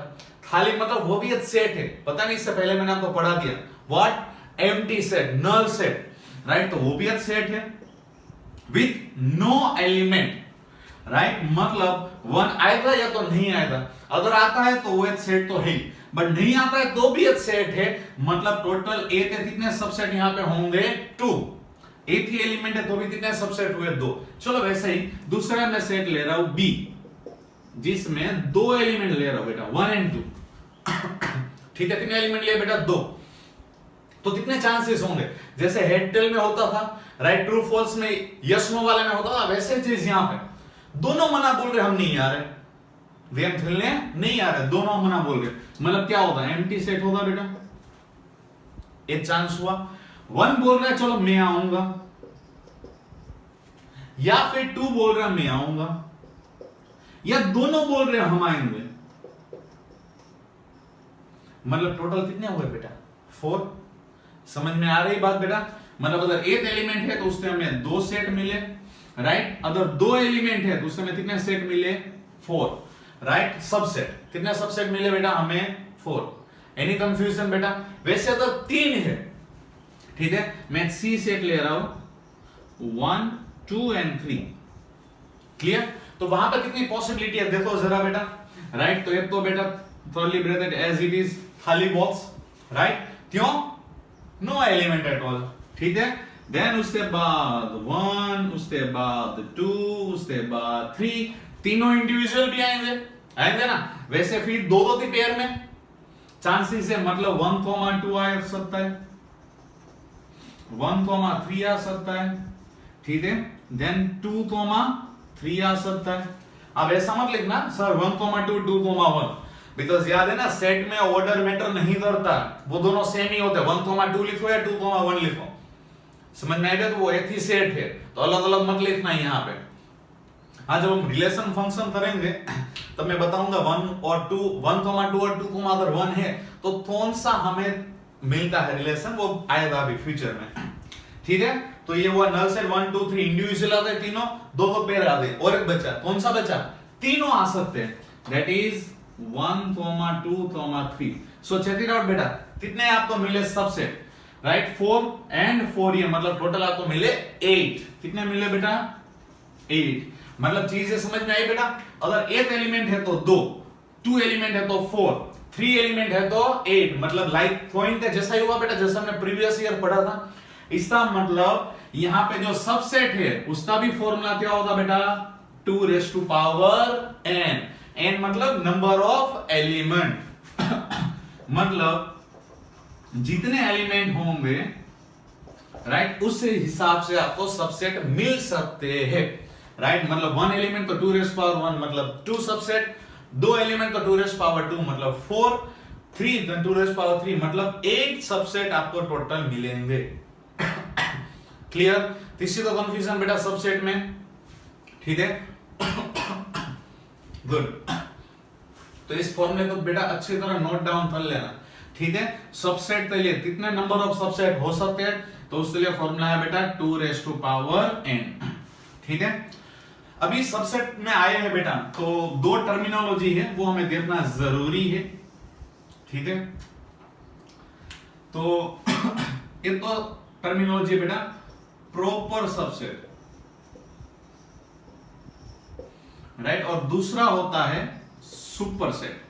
Speaker 1: खाली मतलब वो भी एक सेट है, पता नहीं इससे पहले मैंने आपको पढ़ा दिया, what? Empty set, null set, right. तो वो भी एक सेट है विथ नो एलिमेंट, राइट, मतलब 1 आएगा या तो नहीं आएगा। अगर आता है तो वो एक सेट तो है, बट नहीं आता है तो भी एक सेट है, मतलब टोटल ए के कितने सबसेट यहां पे होंगे? 2। एक ही एलिमेंट है तो भी कितने सबसेट हुए? 2। चलो वैसे ही दूसरा मैं सेट ले रहा हूं बी, जिसमें 2 एलिमेंट ले रहा हूं बेटा, 1 और 2, ठीक है। कितने एलिमेंट लिए बेटा? 2। तो कितने चांसेस होंगे? जैसे हेड टेल में होता था, राइट, ट्रू फॉल्स में, यस नो वाले में होता था, वैसे चीज यहां पे दोनों मना बोल रहे हम नहीं आ रहे, गेम खेलने नहीं आ रहे, दोनों मना बोल रहे, मतलब क्या होगा? एम्प्टी सेट होगा बेटा, एक चांस हुआ। 1 बोल रहा है चलो मैं आऊंगा, या फिर 2 बोल रहा है मैं आऊंगा, या दोनों बोल रहे हैं हम आएंगे, मतलब टोटल कितने हुए बेटा? 4। समझ में आ रही बात बेटा? मतलब अगर एक एलिमेंट है तो उससे हमें 2 सेट मिले, राइट। अगर 2 एलिमेंट है तो उससे हमें कितने सेट मिले? 4, राइट। सबसेट, कितने सबसेट मिले बेटा? हमें 4। एनी कंफ्यूजन बेटा? वैसे अगर 3 है, ठीक है, मैं सी सेट ले रहा हूं 1, 2 और 3, क्लियर। तो वहां पर कितनी पॉसिबिलिटी है देखो जरा बेटा, राइट। तो एक तो बेटा curly bracket as it is, खाली बॉक्स, राइट, क्यों? नो एलिमेंट एट ऑल, ठीक है। देन उसके बाद 1, उसके बाद 2, उसके बाद 3, तीनों इंडिविजुअल भी आएंगे ना। वैसे फिर 2 की पेयर में चांसेस है, मतलब 1, 2 आ सकता है, 1, 3 आ सकता है, ठीक है। देन 2, 3 आ सकता है। अब ऐसा मत लिखना सर 1, 2, 2, 1, बिकॉज याद है ना सेट में ऑर्डर मैटर नहीं करता, वो दोनों सेम ही होते हैं। 1, 2 लिखो या 2, 1 लिखो, समझ में आएगा? तो वो एक ही सेट है, तो अलग अलग मत लिखना यहाँ पे। हाँ, जब हम रिलेशन फंक्शन करेंगे तब मैं बताऊंगा 1 और 2, 1, 2 और 2, अगर 1 है तो कौन सा हमें मिलता है रिलेशन, वो आएगा अभी फ्यूचर में, ठीक है। तो ये हुआ नल सेट 1, 2, 3 इंडिविजुअल आ गए तीनों, 2 पेयर आ गए, और एक बचा, कौन सा बचा? तीनों आ सकते हैं, that is 1, 2, 3। So check it out बेटा, कितने आपको मिले सबसेट? राइट, 4 और 4, ये मतलब टोटल आपको मिले 8। कितने मिले बेटा? 8। मतलब चीजें समझ में आई बेटा? अगर एक एलिमेंट है तो 2, 2 एलिमेंट है तो 4, 3 एलिमेंट है तो 8, मतलब लाइक पॉइंट है, जैसा ही हुआ बेटा जैसा हमने प्रीवियस ईयर पढ़ा था। इसका मतलब यहां पे जो सबसेट है उसका भी फॉर्मूला क्या होगा बेटा? 2 raise to power n, n मतलब नंबर ऑफ एलिमेंट मतलब जितने एलिमेंट होंगे, राइट, उस हिसाब से आपको सबसेट मिल सकते हैं, राइट। मतलब 1 एलिमेंट तो 2 रेज़ पावर 1 मतलब 2 सबसेट, 2 एलिमेंट तो 2 रेज़ पावर 2 मतलब 4, 3 then 2 रेज़ पावर 3 मतलब 8 सबसेट आपको टोटल मिलेंगे। क्लियर? किसी को कंफ्यूजन बेटा सबसेट में? ठीक है, गुड। तो इस फॉर्मूले को बेटा अच्छी तरह नोट डाउन कर लेना, ठीक है। सबसेट के लिए कितने नंबर ऑफ सबसेट हो सकते हैं, तो उसके लिए फॉर्मूला है बेटा 2 रेज़ टू पावर n, ठीक है। अभी सबसेट में आए हैं बेटा, तो दो टर्मिनोलॉजी है वो हमें देखना जरूरी है, ठीक है। तो ये तो टर्मिनोलॉजी बेटा प्रॉपर सबसेट, राइट, और दूसरा होता है सुपरसेट,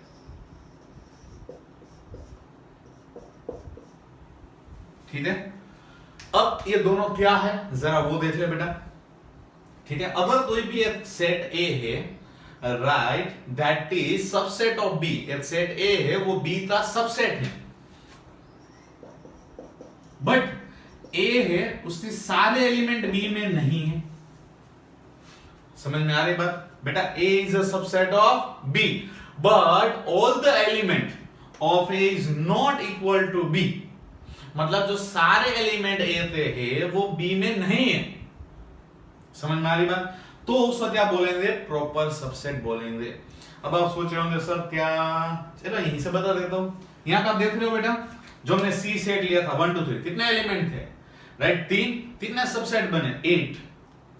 Speaker 1: ठीक है। अब ये दोनों क्या है जरा वो देख ले बेटा, ठीक है। अगर कोई भी एक सेट ए है, right, that is subset of B, एक सेट ए है वो बी का सबसेट है, बट ए है उसके सारे एलिमेंट बी में नहीं है। समझ में आ रही बात बेटा? A is a subset of B but all the element of A is not equal to B, मतलब जो सारे एलिमेंट ए पे है वो बी में नहीं है। समझ में आ रही बात? तो उसको क्या बोलेंगे? प्रॉपर सबसेट बोलेंगे। अब आप सोच रहे होंगे सर क्या, चलो यहीं से बता देता हूं। यहां पर आप देख रहे हो बेटा, जो हमने सी सेट लिया था 1 2 3, कितने एलिमेंट थे? राइट, 3, कितने सबसेट बने? 8।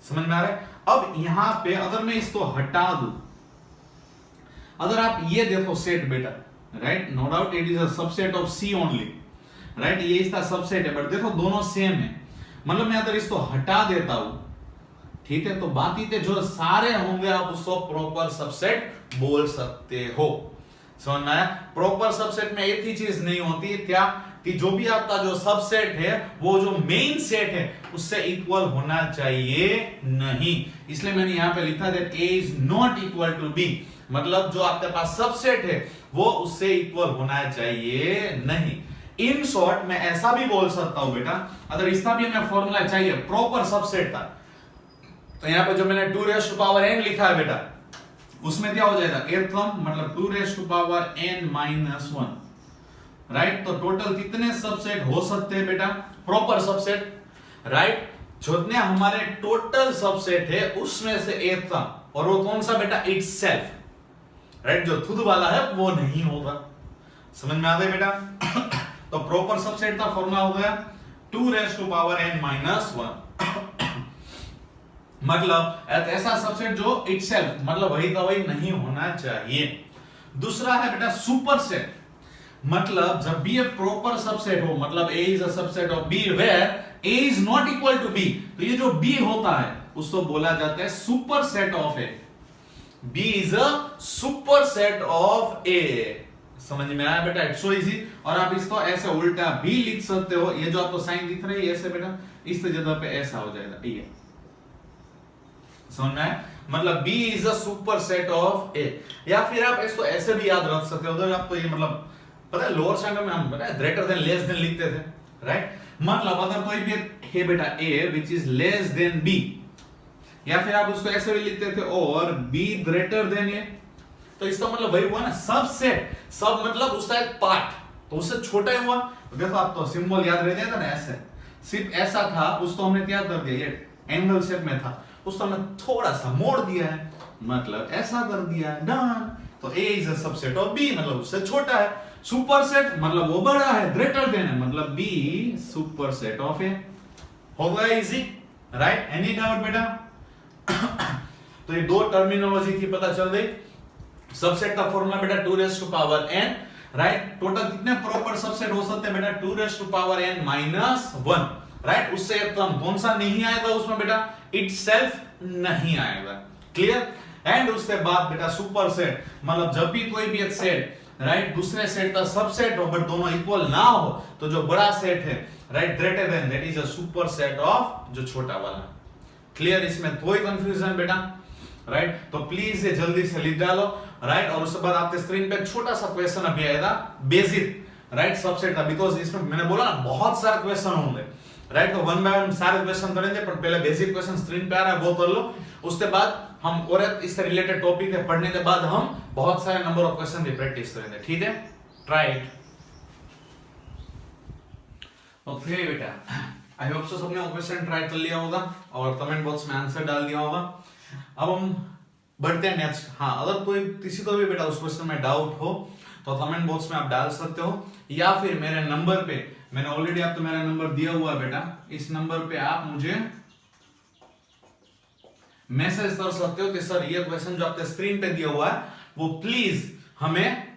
Speaker 1: समझ में आ रहा है? अब यहां पे अगर मैं इसको हटा दूं, अगर आप ये देखो सेट बेटा, right, no doubt it is a subset of C only, right, ये इसका सबसेट है, बट देखो दोनों सेम है, मतलब मैं अगर इसको हटा देता हूं, ठीक है, तो बाकी के जो सारे होंगे आप उसको प्रॉपर सबसेट बोल सकते हो। समझ में आया? प्रॉपर सबसेट में एक ही चीज नहीं होती, क्या कि जो भी आपका जो सबसेट है वो जो मेन सेट है उससे इक्वल होना चाहिए नहीं। इसलिए मैंने यहां पे लिखा that A is not equal to B, मतलब जो आपके पास सबसेट है वो उससे इक्वल होना चाहिए नहीं। इन शॉर्ट मैं ऐसा भी बोल सकता हूं बेटा, अगर इसका भी हमें फॉर्मूला चाहिए प्रॉपर सबसेट का, तो यहां पे जो मैंने 2 रेज़ टू पावर n लिखा है बेटा, उसमें क्या हो जाएगा? एथम मतलब 2 raise to power n minus 1, right. तो टोटल कितने सबसेट हो सकते हैं बेटा? प्रॉपर सबसेट, राइट, जितने हमारे टोटल सबसेट है उसमें से एथम, और वो कौन सा बेटा? इटसेल्फ, राइट, जो खुद वाला है वो नहीं होगा। समझ में आ गया बेटा? तो प्रॉपर सबसेट का फॉर्मूला हो गया 2 raise to power n minus 1, मतलब ऐसा सबसेट जो इटसेल्फ मतलब वही का वही नहीं होना चाहिए। दूसरा है बेटा सुपरसेट, मतलब जब भी एक प्रॉपर सबसेट हो, मतलब A is a subset of B where A is not equal to B, तो ये जो B होता है उसको बोला जाता है superset of A। B is a superset of A। समझ में आया बेटा? It's so easy. और आप इसको ऐसे उल्टा भी लिख सकते हो, ये जो आपको साइन दिख रही है ऐसे बेटा, इस जगह पे ऐसा हो जाएगा ये। समझ में आया? मतलब B is a superset of A। या फिर आप इसको ऐसे भी याद रख सकते हो, अगर आपको ये मतलब पता है लोअर स्टैंडर्ड में हम पता है ग्रेटर देन लेस देन लिखते थे, राइट, मतलब अगर कोई भी है बेटा A which is less than B, या फिर आप उसको ऐसे भी लिखते थे और B ग्रेटर देन A, तो इसका मतलब वही हुआ ना सबसेट। सब मतलब उसका एक पार्ट, तो उससे छोटा ही हुआ। तो देखो आप तो सिंबल याद रह जाएगा ना, ऐसे सिर्फ ऐसा था, उसको हमने क्या कर दिया, ये एंगल शेप में था, उसको हमने थोड़ा सा मोड़ दिया है, मतलब ऐसा कर दिया, डन। तो A is a subset of B, मतलब उससे छोटा है। सुपरसेट मतलब वो बड़ा है, ग्रेटर देन है, मतलब B सुपरसेट ऑफ A। हो गया इजी, राइट? एनी डाउट बेटा? तो ये दो टर्मिनोलॉजी की पता चल गई। सबसेट का फॉर्मूला बेटा 2 raise to power n, right. Total कितने प्रॉपर सबसेट हो सकते हैं बेटा? 2 raise to power n minus 1, right. उससे एकदम कौन सा नहीं आएगा उसमें बेटा? इटसेल्फ नहीं आएगा। क्लियर? एंड उसके बाद बेटा सुपरसेट, मतलब जब भी कोई भी एक सेट, राइट, दूसरे सेट का सबसेट हो बट दोनों इक्वल ना हो, तो जो बड़ा सेट है, right, greater than, that is a superset of जो छोटा वाला। क्लियर? इसमें कोई कंफ्यूजन बेटा? राइट, तो प्लीज ये जल्दी से लिख डालो, राइट। और उसके बाद आपके स्क्रीन पे छोटा सा क्वेश्चन अभी आएगा, बेसिक, राइट, सबसेट का, बिकॉज इसमें मैंने बोला ना बहुत सारे क्वेश्चन होंगे, राइट। तो वन बाय वन सारे क्वेश्चन करेंगे, पर पहले बेसिक क्वेश्चन स्क्रीन पे आ रहा है वो कर लो। उसके बाद हम और इससे रिलेटेड टॉपिक है पढ़ने के बाद हम बहुत सारे नंबर ऑफ क्वेश्चन की प्रैक्टिस करेंगे, ठीक है? Try it. ओके बेटा, आई होप सो सबने क्वेश्चन ट्राई कर लिया होगा और कमेंट बॉक्स में आंसर डाल दिया होगा। अब हम बढ़ते हैं नेक्स्ट। हाँ, अगर कोई किसी को भी बेटा उस क्वेश्चन में डाउट हो तो कमेंट बॉक्स में आप डाल सकते हो, या फिर मेरे नंबर पे, मैंने ऑलरेडी आपको मेरा नंबर दिया हुआ है बेटा, इस नंबर पे आप मुझे मैसेज कर सकते हो कि सर ये क्वेश्चन जो आपके स्क्रीन पे दिया हुआ है वो प्लीज हमें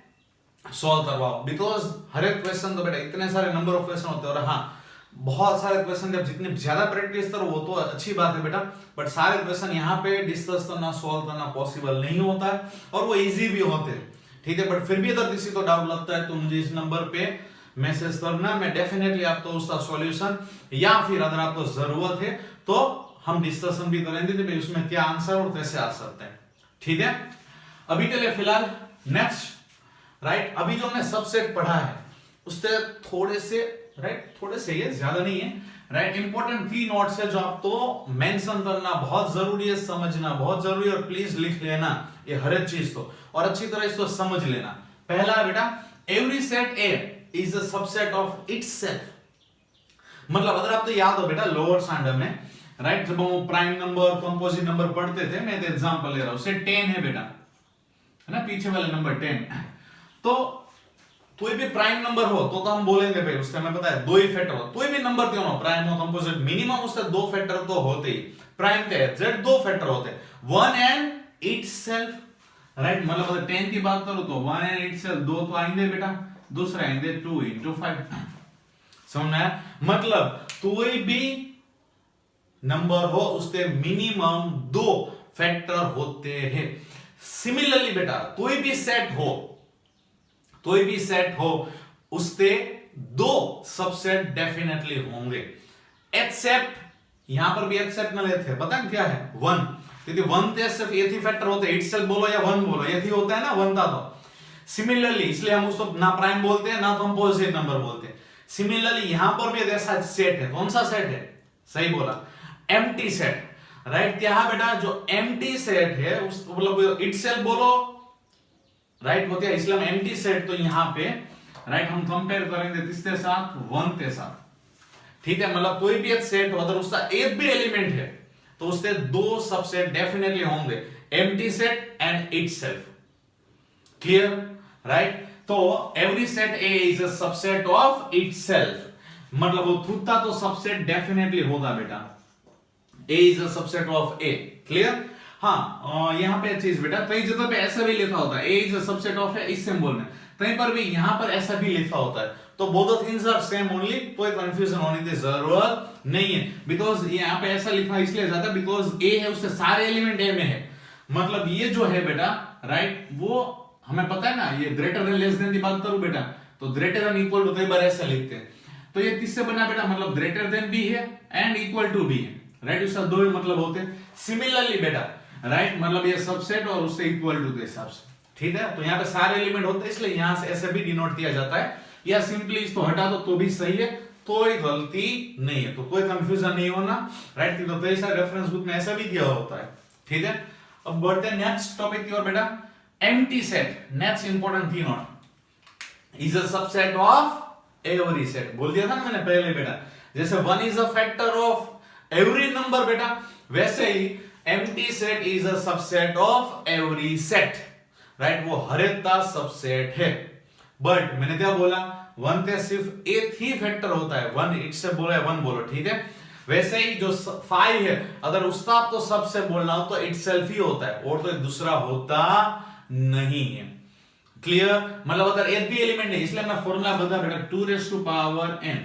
Speaker 1: सॉल्व करवाओ। बिकॉज हर एक क्वेश्चन तो बेटा इतने सारे नंबर ऑफ क्वेश्चन होते हैं, और हाँ बहुत सारे क्वेश्चन जब जितनी ज्यादा प्रैक्टिस करो वो तो अच्छी बात है बेटा, बट सारे क्वेश्चन यहाँ पे डिस्कस करना सॉल्व करना पॉसिबल नहीं होता है, और वो इजी भी होते हैं, ठीक है। बट फिर भी अगर किसी को डाउट लगता है तो मुझे इस नंबर पे मैसेज करना, मैं डेफिनेटली आपको उसका सॉल्यूशन, या फिर अगर आपको जरूरत है तो हम डिस्कशन भी करेंगे कि भाई उसमें क्या आंसर और कैसे आ सकते हैं, ठीक है। अभी के लिए फिलहाल नेक्स्ट, राइट, अभी जो हमने सबसेट पढ़ा है उससे थोड़े से, राइट, थोड़े से, ये ज्यादा नहीं है, राइट, इंपॉर्टेंट की नोट्स है जो आपको मेंशन करना बहुत जरूरी है, समझना बहुत जरूरी है, और प्लीज लिख लेना ये हर एक चीज को, और अच्छी तरह इसको समझ लेना। पहला है बेटा, every set A is a subset of itself. मतलब अगर आपको याद हो बेटा लोअर स्टैंडर्ड में, राइट, जब हम प्राइम नंबर कंपोजिट नंबर पढ़ते थे, मैं एग्जांपल ले रहा हूं, से 10 है बेटा, है ना, पीछे वाले नंबर 10, तो कोई भी प्राइम नंबर हो तो हम बोलेंगे भाई उससे हमें पता है दो ही फैक्टर हो, कोई भी नंबर क्यों हो, प्राइम हो कंपोजिट, मिनिमम उससे दो फैक्टर तो होते ही, प्राइम के एग्जैक्ट दो फैक्टर होते हैं, वन एंड इटसेल्फ, राइट। मतलब अगर 10 की बात करूं तो वन एंड इटसेल्फ, दो तो आएंगे बेटा, दूसरा आएंगे 2 into 5, समझना है। मतलब कोई भी नंबर हो उसके मिनिमम दो फैक्टर होते हैं। सिमिलरली बेटा कोई भी सेट हो उसके दो सबसेट डेफिनेटली होंगे, एक्सेप्ट, यहां पर भी एक्सेप्ट न लेते, पता है क्या है, वन, क्योंकि वन ते सिर्फ एक ही फैक्टर होते हैं, इटसेल्फ बोलो या वन बोलो, एक ही होता है ना वन का, तो सिमिलरली इसलिए हम उसको ना प्राइम बोलते हैं ना कंपोजिट नंबर बोलते हैं। सिमिलरली यहां पर भी ऐसा सेट है, कौन सा सेट है, सही बोला, एम्प्टी सेट, राइट। क्या है बेटा, जो एम्प्टी सेट है उस मतलब इटसेल्फ बोलो, राइट, होते हैं, इसलिए हम एम्प्टी सेट, तो यहां पे राइट हम कंपेयर करेंगे किसके साथ, वन के साथ, ठीक है। मतलब कोई भी एक सेट हो अगर उसका एक भी एलिमेंट है तो उसके दो सबसेट डेफिनेटली होंगे, empty set and itself, clear, right. तो every set A is a subset of itself, मतलब वो खुद का तो सबसेट डेफिनेटली होगा बेटा, A is a subset of A, clear. हाँ, यहां पे चीज बेटा कई जगह पे ऐसा भी लिखा होता है, ए इज अ सबसेट ऑफ ए, इस सिंबल में, कहीं पर भी यहां पर ऐसा भी लिखा होता है, तो both the things are same only, कोई कंफ्यूजन होने की जरूरत नहीं है, बिकॉज यहां पे ऐसा लिखा इसलिए जाता है बिकॉज ए है उससे सारे एलिमेंट ए में है, मतलब ये जो है बेटा, राइट, वो हमें पता है ना, ये ग्रेटर देन लेस देन की बात करूं बेटा, तो ग्रेटर देन इक्वल टू कई बार ऐसा लिखते हैं, तो ये किससे बना बेटा, मतलब ग्रेटर देन भी है एंड इक्वल टू भी है, राइट, इसका दो ही मतलब होते हैं। सिमिलरली बेटा, राइट, मतलब ये सबसेट और उससे इक्वल टू के हिसाब से, ठीक है, तो यहाँ पे सारे एलिमेंट होते हैं, इसलिए यहां से ऐसे भी डिनोट किया जाता है, या सिंपली इसको हटा दो तो भी सही है, कोई गलती नहीं है, तो कोई कंफ्यूजन नहीं होना, राइट, तो कई सारे रेफरेंस बुक में ऐसा भी दिया होता है, ठीक है। अब बढ़ते हैं नेक्स्ट टॉपिक की ओर बेटा, empty set, next important key note, is a subset of every set, बोल दिया था ना मैंने पहले बेटा, जैसे one is a factor of every number बेटा, वैसे ही empty set is a subset of every set, right, वो हर एक का सबसेट है। बट मैंने क्या बोला, वन का सिर्फ एक ही फैक्टर होता है, वन इससे बोला है वन बोलो, ठीक है। वैसे ही जो 5 है अगर उसका आपको सबसे बोलना हो तो इटसेल्फ ही होता है, और तो दूसरा होता नहीं है, क्लियर। मतलब अगर एक भी एलिमेंट नहीं, इसलिए मैं फॉर्मूला बता बेटा, 2 raised to power n,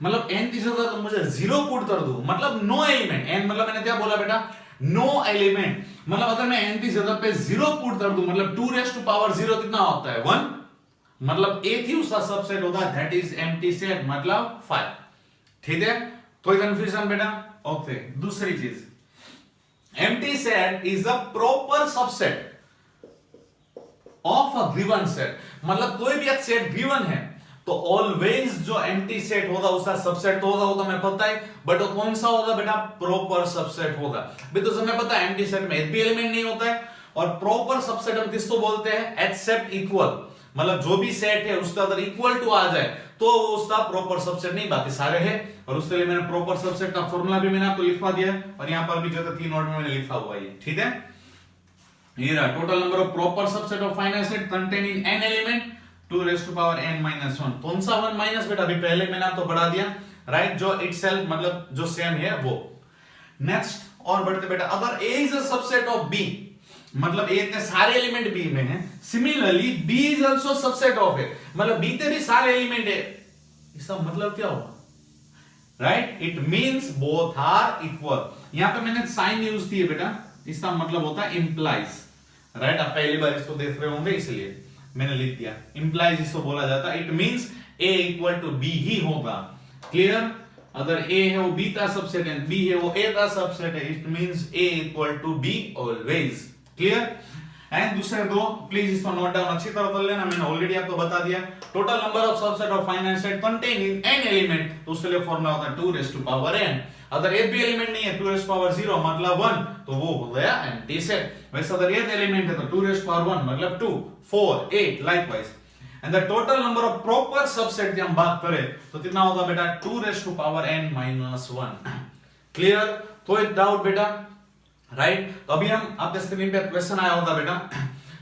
Speaker 1: मतलब n की जगह तो मुझे 0 पुट कर दूं, मतलब नो एलिमेंट, n मतलब मैंने क्या बोला बेटा, नो एलिमेंट, मतलब अगर मैं n की जगह पे 0 पुट कर दूं, मतलब 2 raised to power 0 कितना होता है, 1, मतलब एक ही उसका सबसेट होगा, दैट इज एम्प्टी सेट, मतलब 5, ठीक है। कोई कंफ्यूजन बेटा, ओके। दूसरी चीज, empty set is a proper subset of a given set, मतलब कोई भी एक सेट गिवन है तो ऑलवेज जो एम्प्टी सेट होगा उसका सबसेट तो होगा, वो तो हमें पता है, बट वो कौन सा होगा बेटा, प्रॉपर सबसेट होगा, बिकॉज़ हमें पता है एम्प्टी सेट में एक भी एलिमेंट नहीं होता है, और प्रॉपर सबसेट हम किसको बोलते हैं, एक्सेप्ट इक्वल, मतलब जो भी सेट है उसका अगर इक्वल टू आ जाए तो वो उसका प्रॉपर सबसेट नहीं, बाकी सारे हैं, और उसके लिए मैंने प्रॉपर सबसेट का फॉर्मूला भी मैंने आपको लिखवा दिया है, और यहां पर भी जो 3 नोट में मैंने लिखा हुआ है, ठीक है। ये रहा total number of proper subset of finite set containing n element 2 raised to power n minus 1, कौन सा 1 माइनस बेटा, अभी पहले मैंने आपको बढ़ा दिया, राइट, जो इटसेल्फ मतलब जो सेम है वो। नेक्स्ट और बढ़ते बेटा अगर A is a subset of B, मतलब ए के सारे एलिमेंट बी में है, similarly B is also subset of A, मतलब बी के भी सारे एलिमेंट है, इसका मतलब क्या होगा, right, it means both are equal. यहां पे मैंने साइन यूज की है बेटा, इसका मतलब होता है इंप्लाइज, राइट, आप पहली बार इसको देख रहे होंगे इसलिए मैंने लिख दिया, इंप्लाइज इसको बोला जाता है, it means A equal to B ही होगा, क्लियर। अगर ए है वो बी का सबसेट है, बी है वो ए का सबसेट है, it means A equal to B always, clear. And दूसरे दो प्लीज इसको नोट डाउन अच्छी तरह कर लेना, मैंने ऑलरेडी आपको बता दिया, total number of subset of finite set contain in an element, तो उसके लिए फॉर्मूला होता है 2 रेज़ टू पावर n, अगर एक भी एलिमेंट नहीं है 2 रेज़ टू पावर 0 मतलब 1, तो वो हो गया एम्प्टी सेट। वैसे अगर एक एलिमेंट है तो 2 रेज़ टू पावर 1 मतलब 2, 4, 8 likewise. And the total number of proper subset की हम बात करें तो कितना होगा बेटा 2 raise to power n minus 1, clear. कोई डाउट बेटा, राइट। तो अभी हम आपके स्क्रीन पे क्वेश्चन आया होगा बेटा,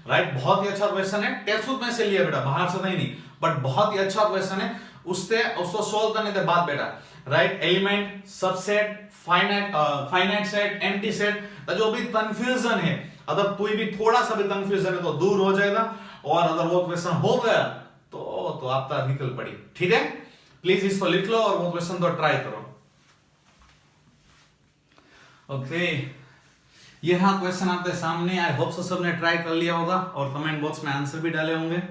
Speaker 1: राइट, बहुत ही अच्छा क्वेश्चन है, टेक्स्ट बुक में से लिया बेटा, बाहर से नहीं, बट बहुत ही अच्छा क्वेश्चन है, उसको सोल्व करने के बाद बेटा, right, element, subset, finite set, empty set, जो भी कंफ्यूजन है, अगर कोई भी थोड़ा सा भी कंफ्यूजन है तो दूर हो जाएगा, और अगर वो क्वेश्चन हो गया तो आपका निकल पड़ी, ठीक है। प्लीज इसको लिख लो और वो क्वेश्चन तो ट्राई करो। ओके, यह क्वेश्चन आपके सामने, आई होप सो सबने ट्राई कर लिया होगा और कमेंट बॉक्स में आंसर भी डाले होंगे।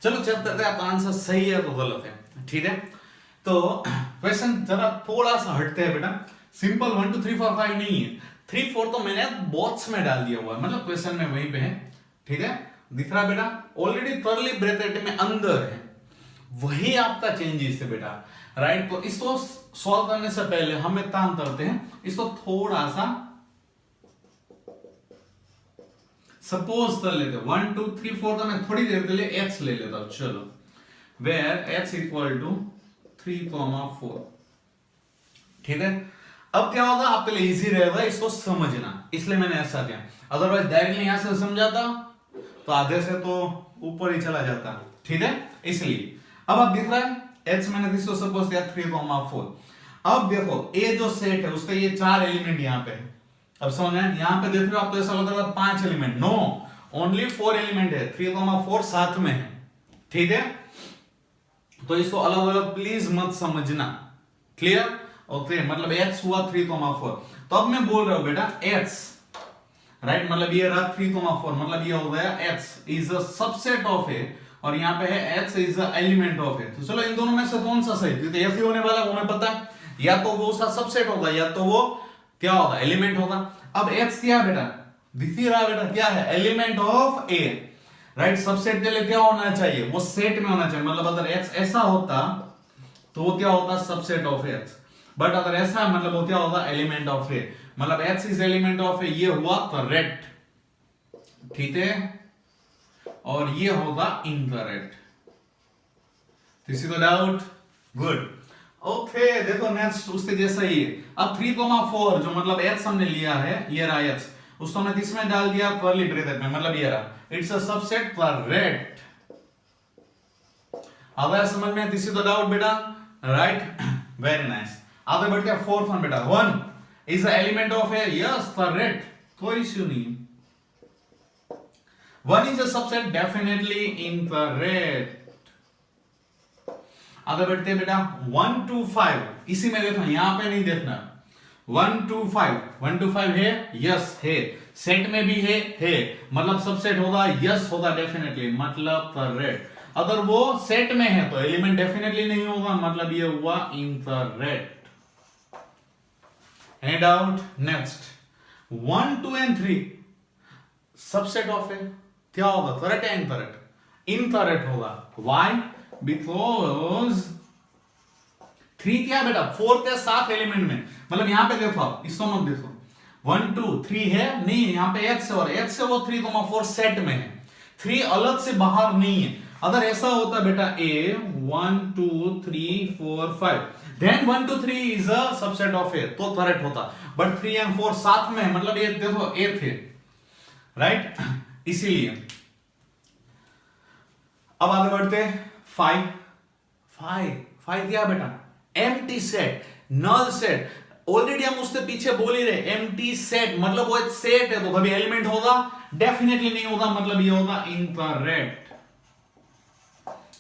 Speaker 1: चलो चलते हैं, आपका आंसर सही है तो गलत है, ठीक है। तो क्वेश्चन जरा थोड़ा सा हटते हैं बेटा, सिंपल 1 2 3 4 5 नहीं है, 3 4 तो मैंने बॉक्स में डाल दिया हुआ है, मतलब क्वेश्चन में वहीं पे है, ठीक है, दिख रहा बेटा, ऑलरेडी कर्ली ब्रैकेट में अंदर है, वही आपका चेंजेस है बेटा, राइट। तो इसको सॉल्व करने से पहले हम एक काम करते हैं, इसको थोड़ा सा सपोज कर लेते हैं 1 2 3 4, तो मैं थोड़ी देर के लिए x ले लेता हूं, चलो, वेयर x इक्वल टू 3,4, ठीक है। अब क्या होगा, आपके लिए इजी रहेगा इसको समझना, इसलिए मैंने ऐसा किया, अदरवाइज डायरेक्टली यहां से समझाता तो आधे से तो ऊपर ही चला जाता, ठीक है, इसलिए। अब आप दिख रहा है x मैंने इसको सपोज किया 3,4, अब देखो a जो सेट है उसका ये 4 एलिमेंट यहां पे है, अब समझ में, यहां पे देख रहे हो आप तो ऐसा लग रहा है 5 एलिमेंट, नो, ओनली 4 एलिमेंट है, 3,4 साथ में है, ठीक है। तो इसको अलग अलग प्लीज मत समझना, क्लियर, ओके, मतलब x हुआ 3,4, तो अब मैं बोल रहा हूं बेटा x, राइट, मतलब ये रहा 3,4, मतलब ये हो गया x is a subset of a, और यहां पे है x is a element of a। तो चलो इन दोनों में से कौन सा सही, क्योंकि ऐसे होने वाला वो हमें पता है, या तो वो उसका सबसेट होगा या तो वो क्या होगा, एलिमेंट होगा। अब x क्या है बेटा, दिख ही रहा बेटा, क्या है, element of a, right, subset के लिए क्या होना चाहिए, वो सेट में होना चाहिए, मतलब अगर x ऐसा होता तो वो क्या होता, सबसेट ऑफ x, बट अगर ऐसा है मतलब वो क्या होगा, एलिमेंट ऑफ a, मतलब x is element of a, ये हुआ करेक्ट, ठीक है, और ये होगा इनकरेक्ट, किसी को डाउट, गुड, ओके। देखो नेक्स्ट उसके जैसा ही है, अब 3,4 जो मतलब x हमने लिया है, ये रहा x, उसको हमने किसमें डाल दिया, कर्ली ब्रैकेट में, मतलब ये रहा, इट्स अ सबसेट, करेक्ट। अब है समझ में, किसी को डाउट बेटा, राइट, वेरी नाइस। आगे बढ़ के फोर्थ वन बेटा, 1 is the element of A, yes correct, कोई इश्यू नहीं, 1 is a subset, definitely incorrect। आगे बढ़ते हैं बेटा 1 2 5, इसी में देखना, यहां पे नहीं देखना, 1 2 5 है, यस है, सेट में भी है, मतलब सबसेट होगा, यस होगा डेफिनेटली, मतलब करेक्ट। अगर वो सेट में है तो एलिमेंट डेफिनेटली नहीं होगा, मतलब ये हुआ incorrect. Any doubt, next 1 2 and 3 subset of है, क्या होगा, करेक्ट या इनकरेक्ट, इनकरेक्ट होगा, व्हाई, बिकॉज 3 क्या बेटा, 4 के साथ एलिमेंट में, मतलब यहां पे देखो आप, इसको मत देखो, 1 2 3 है नहीं, यहां पे x है, और x से वो 3,4 सेट में है, 3 अलग से बाहर नहीं है। अगर ऐसा होता बेटा a 1 2 3 4 5, then 1 2 3 is a subset of a, तो करेक्ट होता, बट 3 and 4 साथ में है, मतलब ये देखो a थे, राइट, इसीलिए। अब आगे बढ़ते 5 क्या बेटा, empty set, null set, already हम उससे पीछे बोल ही रहे एम्प्टी सेट, मतलब वो एक सेट है, तो कभी एलिमेंट होगा? डेफिनेटली नहीं होगा, मतलब ये होगा इनकरेक्ट।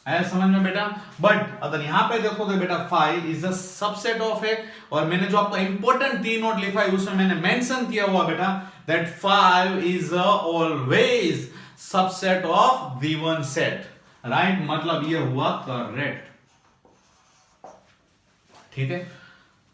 Speaker 1: आया समझ में बेटा? बट अगर यहां पे देखो तो बेटा 5 इज अ सबसेट ऑफ ए, और मैंने जो आपको इंपॉर्टेंट तीन नोट लिखा है उसमें मैंने मेंशन किया हुआ बेटा that 5 is always subset of V1 set, right? मतलब ये हुआ करेक्ट, ठीक है।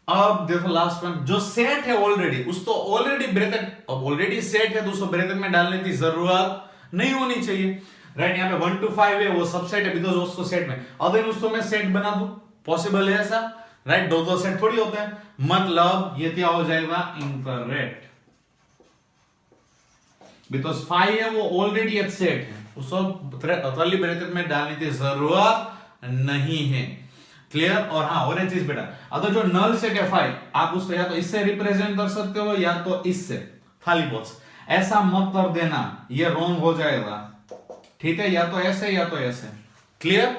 Speaker 1: अब देखो लास्ट वन, जो सेट है ऑलरेडी, उसको ऑलरेडी ब्रैकेट, अब ऑलरेडी सेट है तो उसको ब्रैकेट में डालने की जरूरत नहीं होनी चाहिए, राइट? यहाँ पे 1 to 5 है, वो सबसेट है बिकॉज उसको सेट में, अगर उसको मैं सेट बना दूं, पॉसिबल है ऐसा, राइट? दो सेट थोड़ी होते हैं, मतलब ये क्या हो जाएगा? इनकरेक्ट, बिकॉज 5 है वो ऑलरेडी एक सेट है, उसको कर्ली ब्रैकेट में डालने की जरूरत नहीं है, क्लियर? और हाँ, और एक चीज बेटा, अगर जो नल सेट है 5, आप उसको या तो इससे रिप्रेजेंट कर सकते हो या तो इससे, खाली बॉक्स, ऐसा मत कर देना, ये रॉन्ग हो जाएगा, ठीक है? या तो ऐसे या तो ऐसे, क्लियर?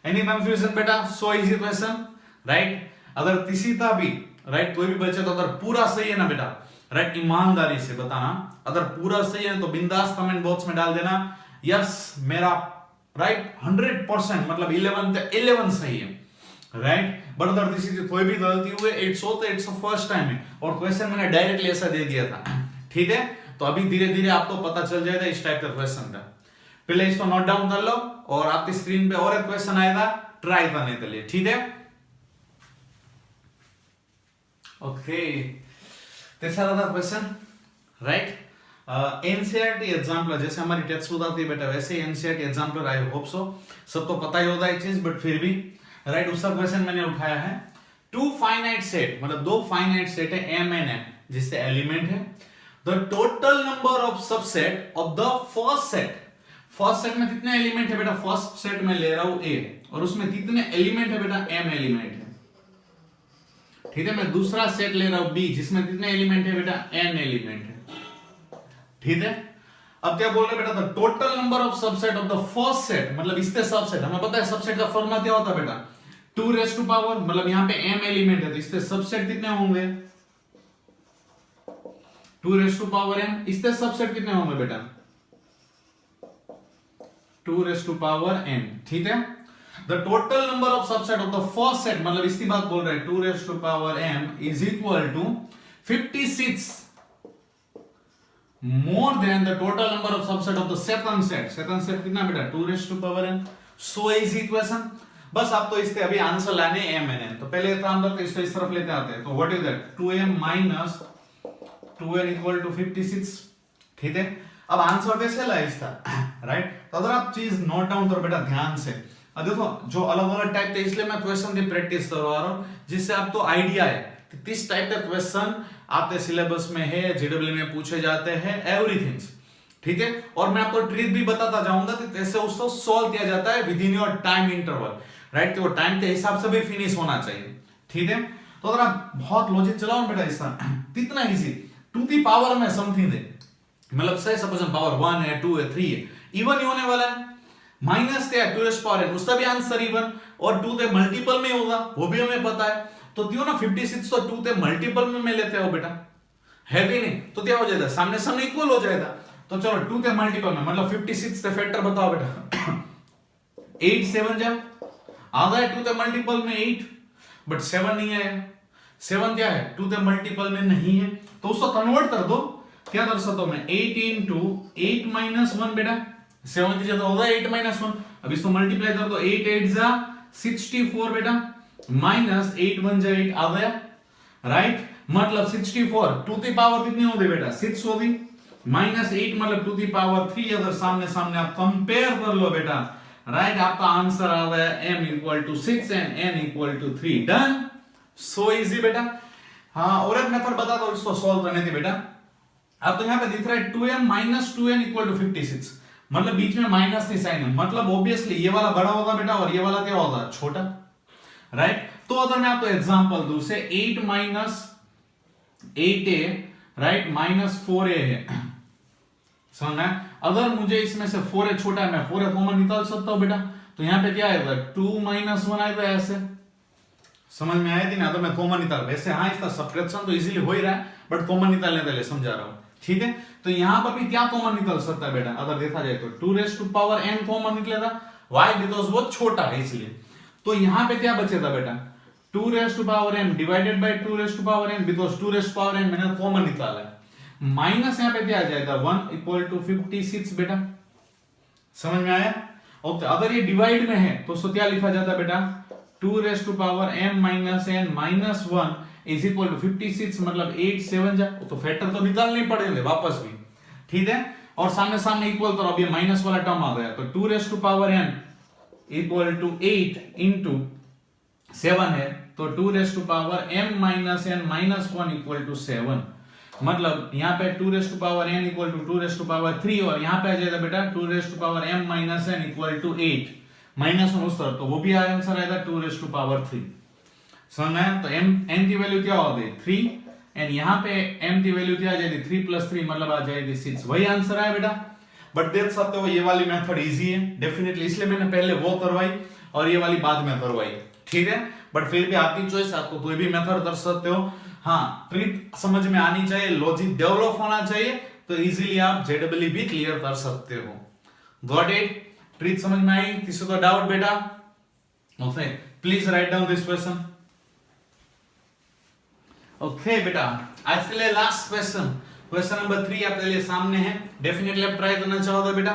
Speaker 1: एनी कंफ्यूजन बेटा? So easy question, right? अगर किसी का भी, राइट, कोई भी बच्चे तो अगर पूरा सही है ना बेटा, राइट, ईमानदारी से बताना, अगर पूरा सही है तो बिंदास कमेंट बॉक्स में डाल देना यस मेरा, राइट, 100%, मतलब 11 सही है, राइट? बट अगर किसी से कोई भी गलती हुई, इट्स फर्स्ट टाइम है, और क्वेश्चन मैंने डायरेक्टली ऐसा दे दिया था, ठीक है? तो अभी धीरे धीरे आपको पता चल जाएगा इस टाइप का क्वेश्चन का। पहले इसको नोट डाउन कर लो, और आपकी स्क्रीन पे और एक क्वेश्चन आएगा ट्राई करने के लिए, ठीक है? ओके, तीसरा वाला क्वेश्चन, राइट? एनसीईआरटी एग्जाम्पलर, जैसे हमारी टेक्स्ट बुक आती है बेटा, वैसे NCERT exemplar, I hope so सबको पता ही होता है चीज, बट फिर भी, राइट, उसका क्वेश्चन मैंने उठाया है। टू फाइनाइट सेट, मतलब दो फाइनाइट सेट है एम एन एन, जिससे एलिमेंट है, the total number of subset of the first set, first set में कितने एलिमेंट है बेटा? फर्स्ट सेट में ले रहा हूं ए, और उसमें कितने एलिमेंट है बेटा? एम एलिमेंट है, ठीक है? मैं दूसरा सेट ले रहा हूं बी, जिसमें कितने एलिमेंट है बेटा? एन एलिमेंट है, ठीक है? अब क्या बोल रहे बेटा? The total number of subset of the first set, मतलब इससे सबसेट, हमें पता है सबसेट का फॉर्मूला क्या होता है बेटा? 2 रेज़ टू पावर, मतलब यहां पे m एलिमेंट है तो इससे सबसेट कितने होंगे? 2 रेज़ टू पावर m, इससे सबसेट कितने होंगे बेटा? 2 रेज़ टू पावर n, ठीक है? The total number of subset of the first set, मतलब इसकी बात बोल रहे हैं, 2 raise to power m is equal to 56 more than the total number of subset of the second set. Second set कितना बेटा? 2 raised to power n. So easy question. बस आप तो इसके अभी आंसर लाने m n n, तो पहले काम करते इसको इस तरफ लेते आते हैं, तो what is that? 2m minus 2n equal to 56, ठीक है? अब आंसर कैसे लाए इसका, राइट? तो अगर आप चीज नोट डाउन करो बेटा ध्यान से, अब देखो जो अलग अलग टाइप थे, इसलिए मैं क्वेश्चन की प्रैक्टिस करवा रहा हूं, जिससे आपको आइडिया है कि किस टाइप का क्वेश्चन आपके सिलेबस में है, जेडब्ल्यू में पूछे जाते हैं, एवरीथिंग, ठीक है? और मैं आपको ट्रिक भी बताता जाऊंगा कि कैसे उसको सॉल्व किया जाता है with in your time interval, right? तो वो टाइम के हिसाब से भी फिनिश होना चाहिए, ठीक है? तो अगर आप बहुत लॉजिक चलाओ बेटा इसका, कितना इजी, टू दी पावर में समथिंग दे, मतलब से सपोज पावर 1 है, 2 है, 3 है, इवन ही होने वाला है, माइनस क्या है 2 रेज़ पावर n, उसका भी आंसर इवन, और 2 के मल्टीपल में होगा, वो भी हमें पता है, तो क्यों ना 56 तो 2 के मल्टीपल में लेते हो बेटा, है भी नहीं? तो क्या हो जाएगा? सामने सामने इक्वल हो जाएगा, तो चलो 2 के मल्टीपल में, मतलब 56 से फैक्टर बताओ बेटा 8 7 जा आ गया, 2 के मल्टीपल में 8, बट 7 नहीं है, 7 क्या है? 2 के मल्टीपल में नहीं है, तो उसको कन्वर्ट कर दो, क्या कर सकता हूं मैं? 8 into 8 minus 1 बेटा, 7 की जगह होगा 8 minus 1, अब इसको मल्टीप्लाई कर दो, 8 8 जा 64 बेटा, माइनस 8 1 जा 8 आ गया, राइट? मतलब 64 टू दी पावर कितनी होगी बेटा? 6 होगी, माइनस 8 मतलब टू दी पावर 3, अगर सामने सामने आप कंपेयर कर लो बेटा, राइट, आपका आंसर आ गया m equal to 6 and n equal to 3, done. So easy बेटा। हाँ, और एक मेथड बता दो इसको सॉल्व करने की बेटा। अब तो यहाँ पे दिख रहा है 2m minus 2n equal to 56, मतलब बीच में माइनस की साइन है, मतलब ऑब्वियसली ये वाला बड़ा होगा बेटा और ये वाला क्या होगा? छोटा, राइट? तो अगर मैं आपको एग्जांपल दूं से 8 minus 8a, right, minus 4a है, समझना? अगर मुझे इसमें से 4a छोटा है, मैं 4a कॉमन निकाल सकता हूं बेटा, तो यहां पे क्या आएगा? 2 माइनस 1 आएगा ऐसे, समझ में आया थी ना? तो मैं कॉमन निकाल, वैसे हाँ इसका सब्ट्रैक्शन तो इजीली हो ही रहा है, बट कॉमन निकालने के लिए समझा रहा हूं, ठीक है? तो यहां पर भी क्या कॉमन निकल सकता है बेटा? अगर देखा जाए तो 2n कॉमन निकलेगा, व्हाई? बिकॉज वो छोटा है इसलिए। तो यहां पे क्या बचेगा बेटा? 2n divided by 2n, because 2n मैंने कॉमन निकाला है, माइनस यहां पे क्या आ जाएगा? 1 इक्वल टू 56 बेटा। समझ में आया? ओके, अगर ये डिवाइड में है तो क्या लिखा जाता है बेटा? 2m minus n minus 1 is equal to 56, मतलब 8 7 जा, तो फैक्टर तो निकालने ही पड़ेंगे वापस भी, ठीक है? और सामने सामने इक्वल, तो अब ये माइनस वाला टर्म आ गया, तो 2n इक्वल टू 8 इंटू 7 है, तो 2m minus n minus 1 equal to 7, मतलब यहाँ पे 2n इक्वल टू 2 3, और यहाँ पे आ जाएगा बेटा 2m minus n equal to 8 minus 1 उस तरफ, तो वो भी आंसर आएगा 2 3। समझ में आया? तो n की वैल्यू क्या होगी? 3, एंड यहाँ पे m की वैल्यू क्या आ जाएगी? 3 + 3 मतलब आ जाएगी 6, वही आंसर है बेटा। बट देख सकते हो ये वाली मेथड इजी है डेफिनेटली, इसलिए मैंने पहले वो करवाई और ये वाली बाद में करवाई, ठीक है? बट फिर भी आपकी चॉइस, आपको कोई भी मेथड कर सकते हो। हाँ, ट्रिक समझ में आनी चाहिए, लॉजिक डेवलप होना चाहिए, तो इजीली आप जेडब्ल्यू भी क्लियर कर सकते हो। Got it? ट्रिक समझ में आई? किसी को डाउट बेटा? Okay, please write down this question. Okay बेटा, आज के लिए लास्ट क्वेश्चन नंबर 3 आपके लिए सामने है, डेफिनेटली आप ट्राई करना चाहोगे बेटा।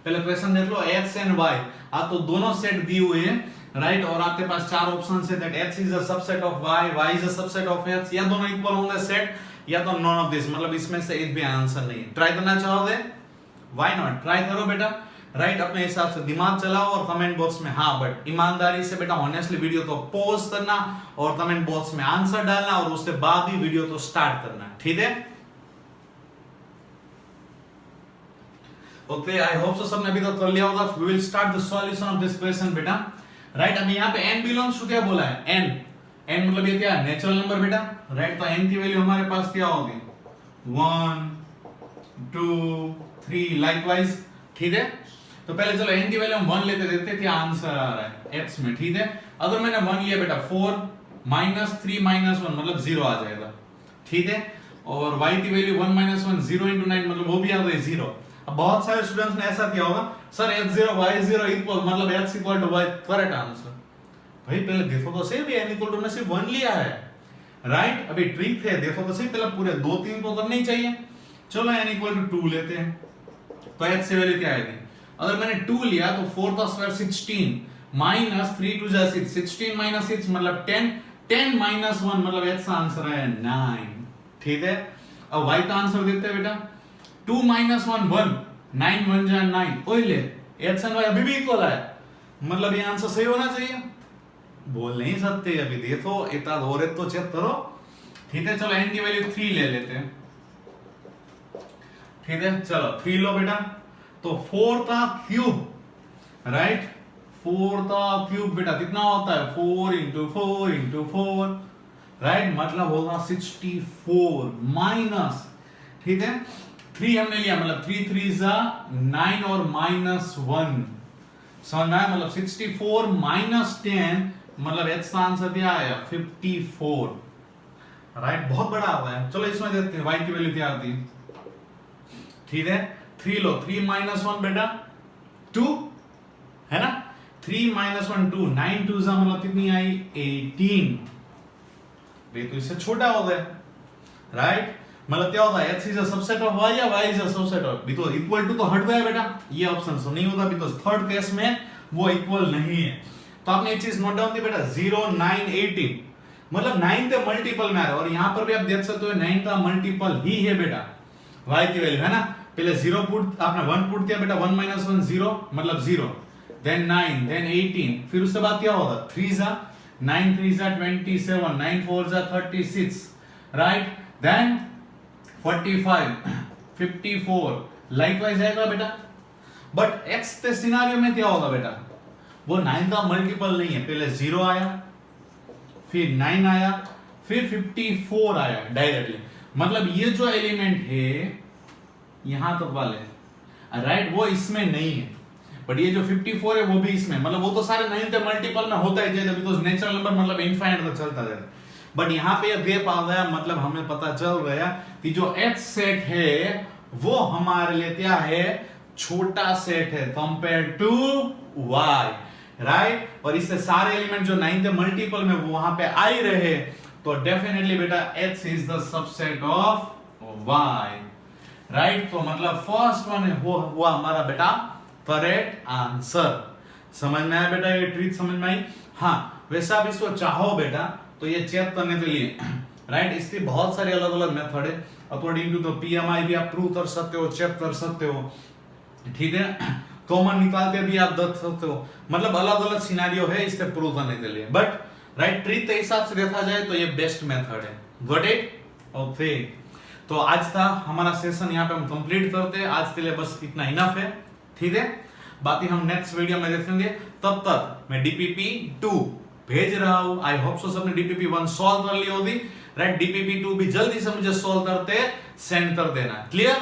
Speaker 1: पहले क्वेश्चन देख लो, x एंड y, आप तो दोनों सेट दिए हुए हैं, राइट? और आपके पास 4 ऑप्शन है, that x is a subset of y, y is a subset of x, या दोनों इक्वल होंगे सेट, या तो नॉन ऑफ दिस, मतलब इसमें से एक भी आंसर नहीं है। ट्राई करना चाहोगे? Why not? ट्राई करो बेटा, राइट? अपने हिसाब से दिमाग चलाओ और कमेंट बॉक्स में हाँ, बट ईमानदारी से बेटा, ऑनेस्टली वीडियो को पॉज करना और कमेंट बॉक्स में आंसर डालना, और उसके बाद ही वीडियो को स्टार्ट करना, ठीक है? ओके, आई होप सो सबने अभी तक कर लिया होगा। We will start the solution of this question बेटा, राइट? अभी यहाँ पे n बिलोंग्स टू क्या बोला है? n मतलब ये क्या है? नेचुरल नंबर बेटा, राइट? तो n की वैल्यू हमारे पास क्या होगी? 1 2 3 लाइकवाइज, ठीक है? तो पहले चलो n की वैल्यू हम 1 लेते देते, क्या आंसर आ रहा है x में, ठीक है? अगर मैंने 1 लिया बेटा, 4 माइनस 3 माइनस 1 मतलब 0 आ जाएगा, ठीक है? और y की वैल्यू 1 माइनस 1 0 इंटू 9 मतलब वो भी आ गई 0। अब बहुत सारे स्टूडेंट्स ने ऐसा किया होगा, सर x0 y0 इक्वल मतलब x equal to y, correct answer. भाई पहले देखो तो सही, n इक्वल टू ने सिर्फ 1 लिया है, राइट? अभी ट्रिक है, देखो तो सही, पहले पूरे 2 3 तो करने ही चाहिए। चलो n इक्वल टू 2 लेते हैं, तो x की वैल्यू क्या आएगी? अगर मैंने 2 लिया तो 4 का स्क्वायर 16 माइनस 3 2 जा 6, 16 माइनस 6 मतलब 10, 10 माइनस 1 मतलब x का आंसर है 9, ठीक है? अब y का आंसर देते हैं बेटा, 2 माइनस 1 1, 9 1 जा 9, ओए ले x एंड y अभी भी इक्वल है, मतलब ये आंसर सही होना चाहिए। बोल नहीं सकते अभी, देखो एक और एक तो चेक करो, ठीक है? चलो n की वैल्यू 3 ले लेते हैं, ठीक है? चलो 3 लो बेटा, तो 4 का क्यूब, राइट? 4 का क्यूब बेटा कितना होता है? 4 इंटू 4 इंटू 4, राइट? मतलब होगा 64 माइनस, ठीक है? 3 हमने लिया, मतलब 3 3 जा 9 और माइनस 1, समझ में आया? मतलब 64 माइनस 10 मतलब x का आंसर क्या आया? 54, राइट? बहुत बड़ा आ रहा है। चलो इसमें देखते हैं y की वैल्यू क्या आती है, ठीक है? 3 लो, 3 माइनस 1 बेटा 2 है ना? 3 माइनस 1 2, 9 2 जा मतलब कितनी आई? 18, भाई तो इससे छोटा हो गया, राइट? मतलब क्या होता है? x is a subset of y या y is a subset of, because equal to तो हट गया बेटा, ये ऑप्शन से नहीं होता, बिकॉज़ थर्ड केस में वो इक्वल नहीं है। तो आपने एक चीज नोट डाउन की बेटा, 0 9 18 मतलब 9 के मल्टीपल में आ रहा है, और यहां पर भी आप देख सकते हो 9 का मल्टीपल ही है बेटा y की वैल्यू, है ना? पहले 0 पुट, आपने 1 पुट किया बेटा, 1 माइनस 1 0 मतलब 0, देन 9 देन 18, फिर उसके बाद क्या होगा? 3 जा 9 3 जा 27, 9 4 जा 36, राइट? देन 45 54 लाइकवाइज आएगा बेटा। बट x के सिनेरियो में क्या होगा बेटा? वो 9 का मल्टीपल नहीं है, पहले 0 आया, फिर 9 आया, फिर 54 आया डायरेक्टली, मतलब ये जो एलिमेंट है यहां तक वाले, राइट, वो इसमें नहीं है। बट ये जो 54 है वो भी इसमें, मतलब वो तो सारे 9 के मल्टीपल में होता ही जाएगा, बिकॉज नेचुरल नंबर मतलब इनफाइनाइट तक चलता जाएगा। बट यहाँ पे गैप आ गया, मतलब हमें पता चल गया कि जो H सेट है वो हमारे लिए क्या है, छोटा सेट है कंपेयर टू Y, राइट। और इससे सारे एलिमेंट जो 9 के मल्टीपल में वो वहां पे आ ही रहे, तो डेफिनेटली बेटा H is the subset of Y, right. तो मतलब फर्स्ट वन है वो हुआ हमारा बेटा करेक्ट आंसर। समझ में आया बेटा, ये ट्रिक समझ में आई। हाँ, वैसे आप इसको चाहो बेटा तो ये चेक करने के लिए, राइट, इसकी बहुत सारी अलग अलग मेथड है। अकॉर्डिंग टू द PMI भी आप प्रूव कर सकते हो, चेक कर सकते हो, ठीक है। कॉमन निकाल के भी आप देख सकते हो, मतलब अलग अलग सिनेरियो है इससे प्रूव करने के लिए। बट राइट, ट्रिक के हिसाब से देखा जाए तो ये बेस्ट मेथड है। Got it? ओके, तो आज था हमारा सेशन, यहाँ पे हम कंप्लीट करते हैं। आज के लिए बस इतना इनफ है, ठीक है। बाकी हम नेक्स्ट वीडियो में देखेंगे। तब तक मैं DPP 2 भेज रहा हूं। आई होप सो सबने DPP 1 सॉल्व कर ली होगी, राइट। DPP 2 भी जल्दी से मुझे सॉल्व करते सेंड कर देना। क्लियर?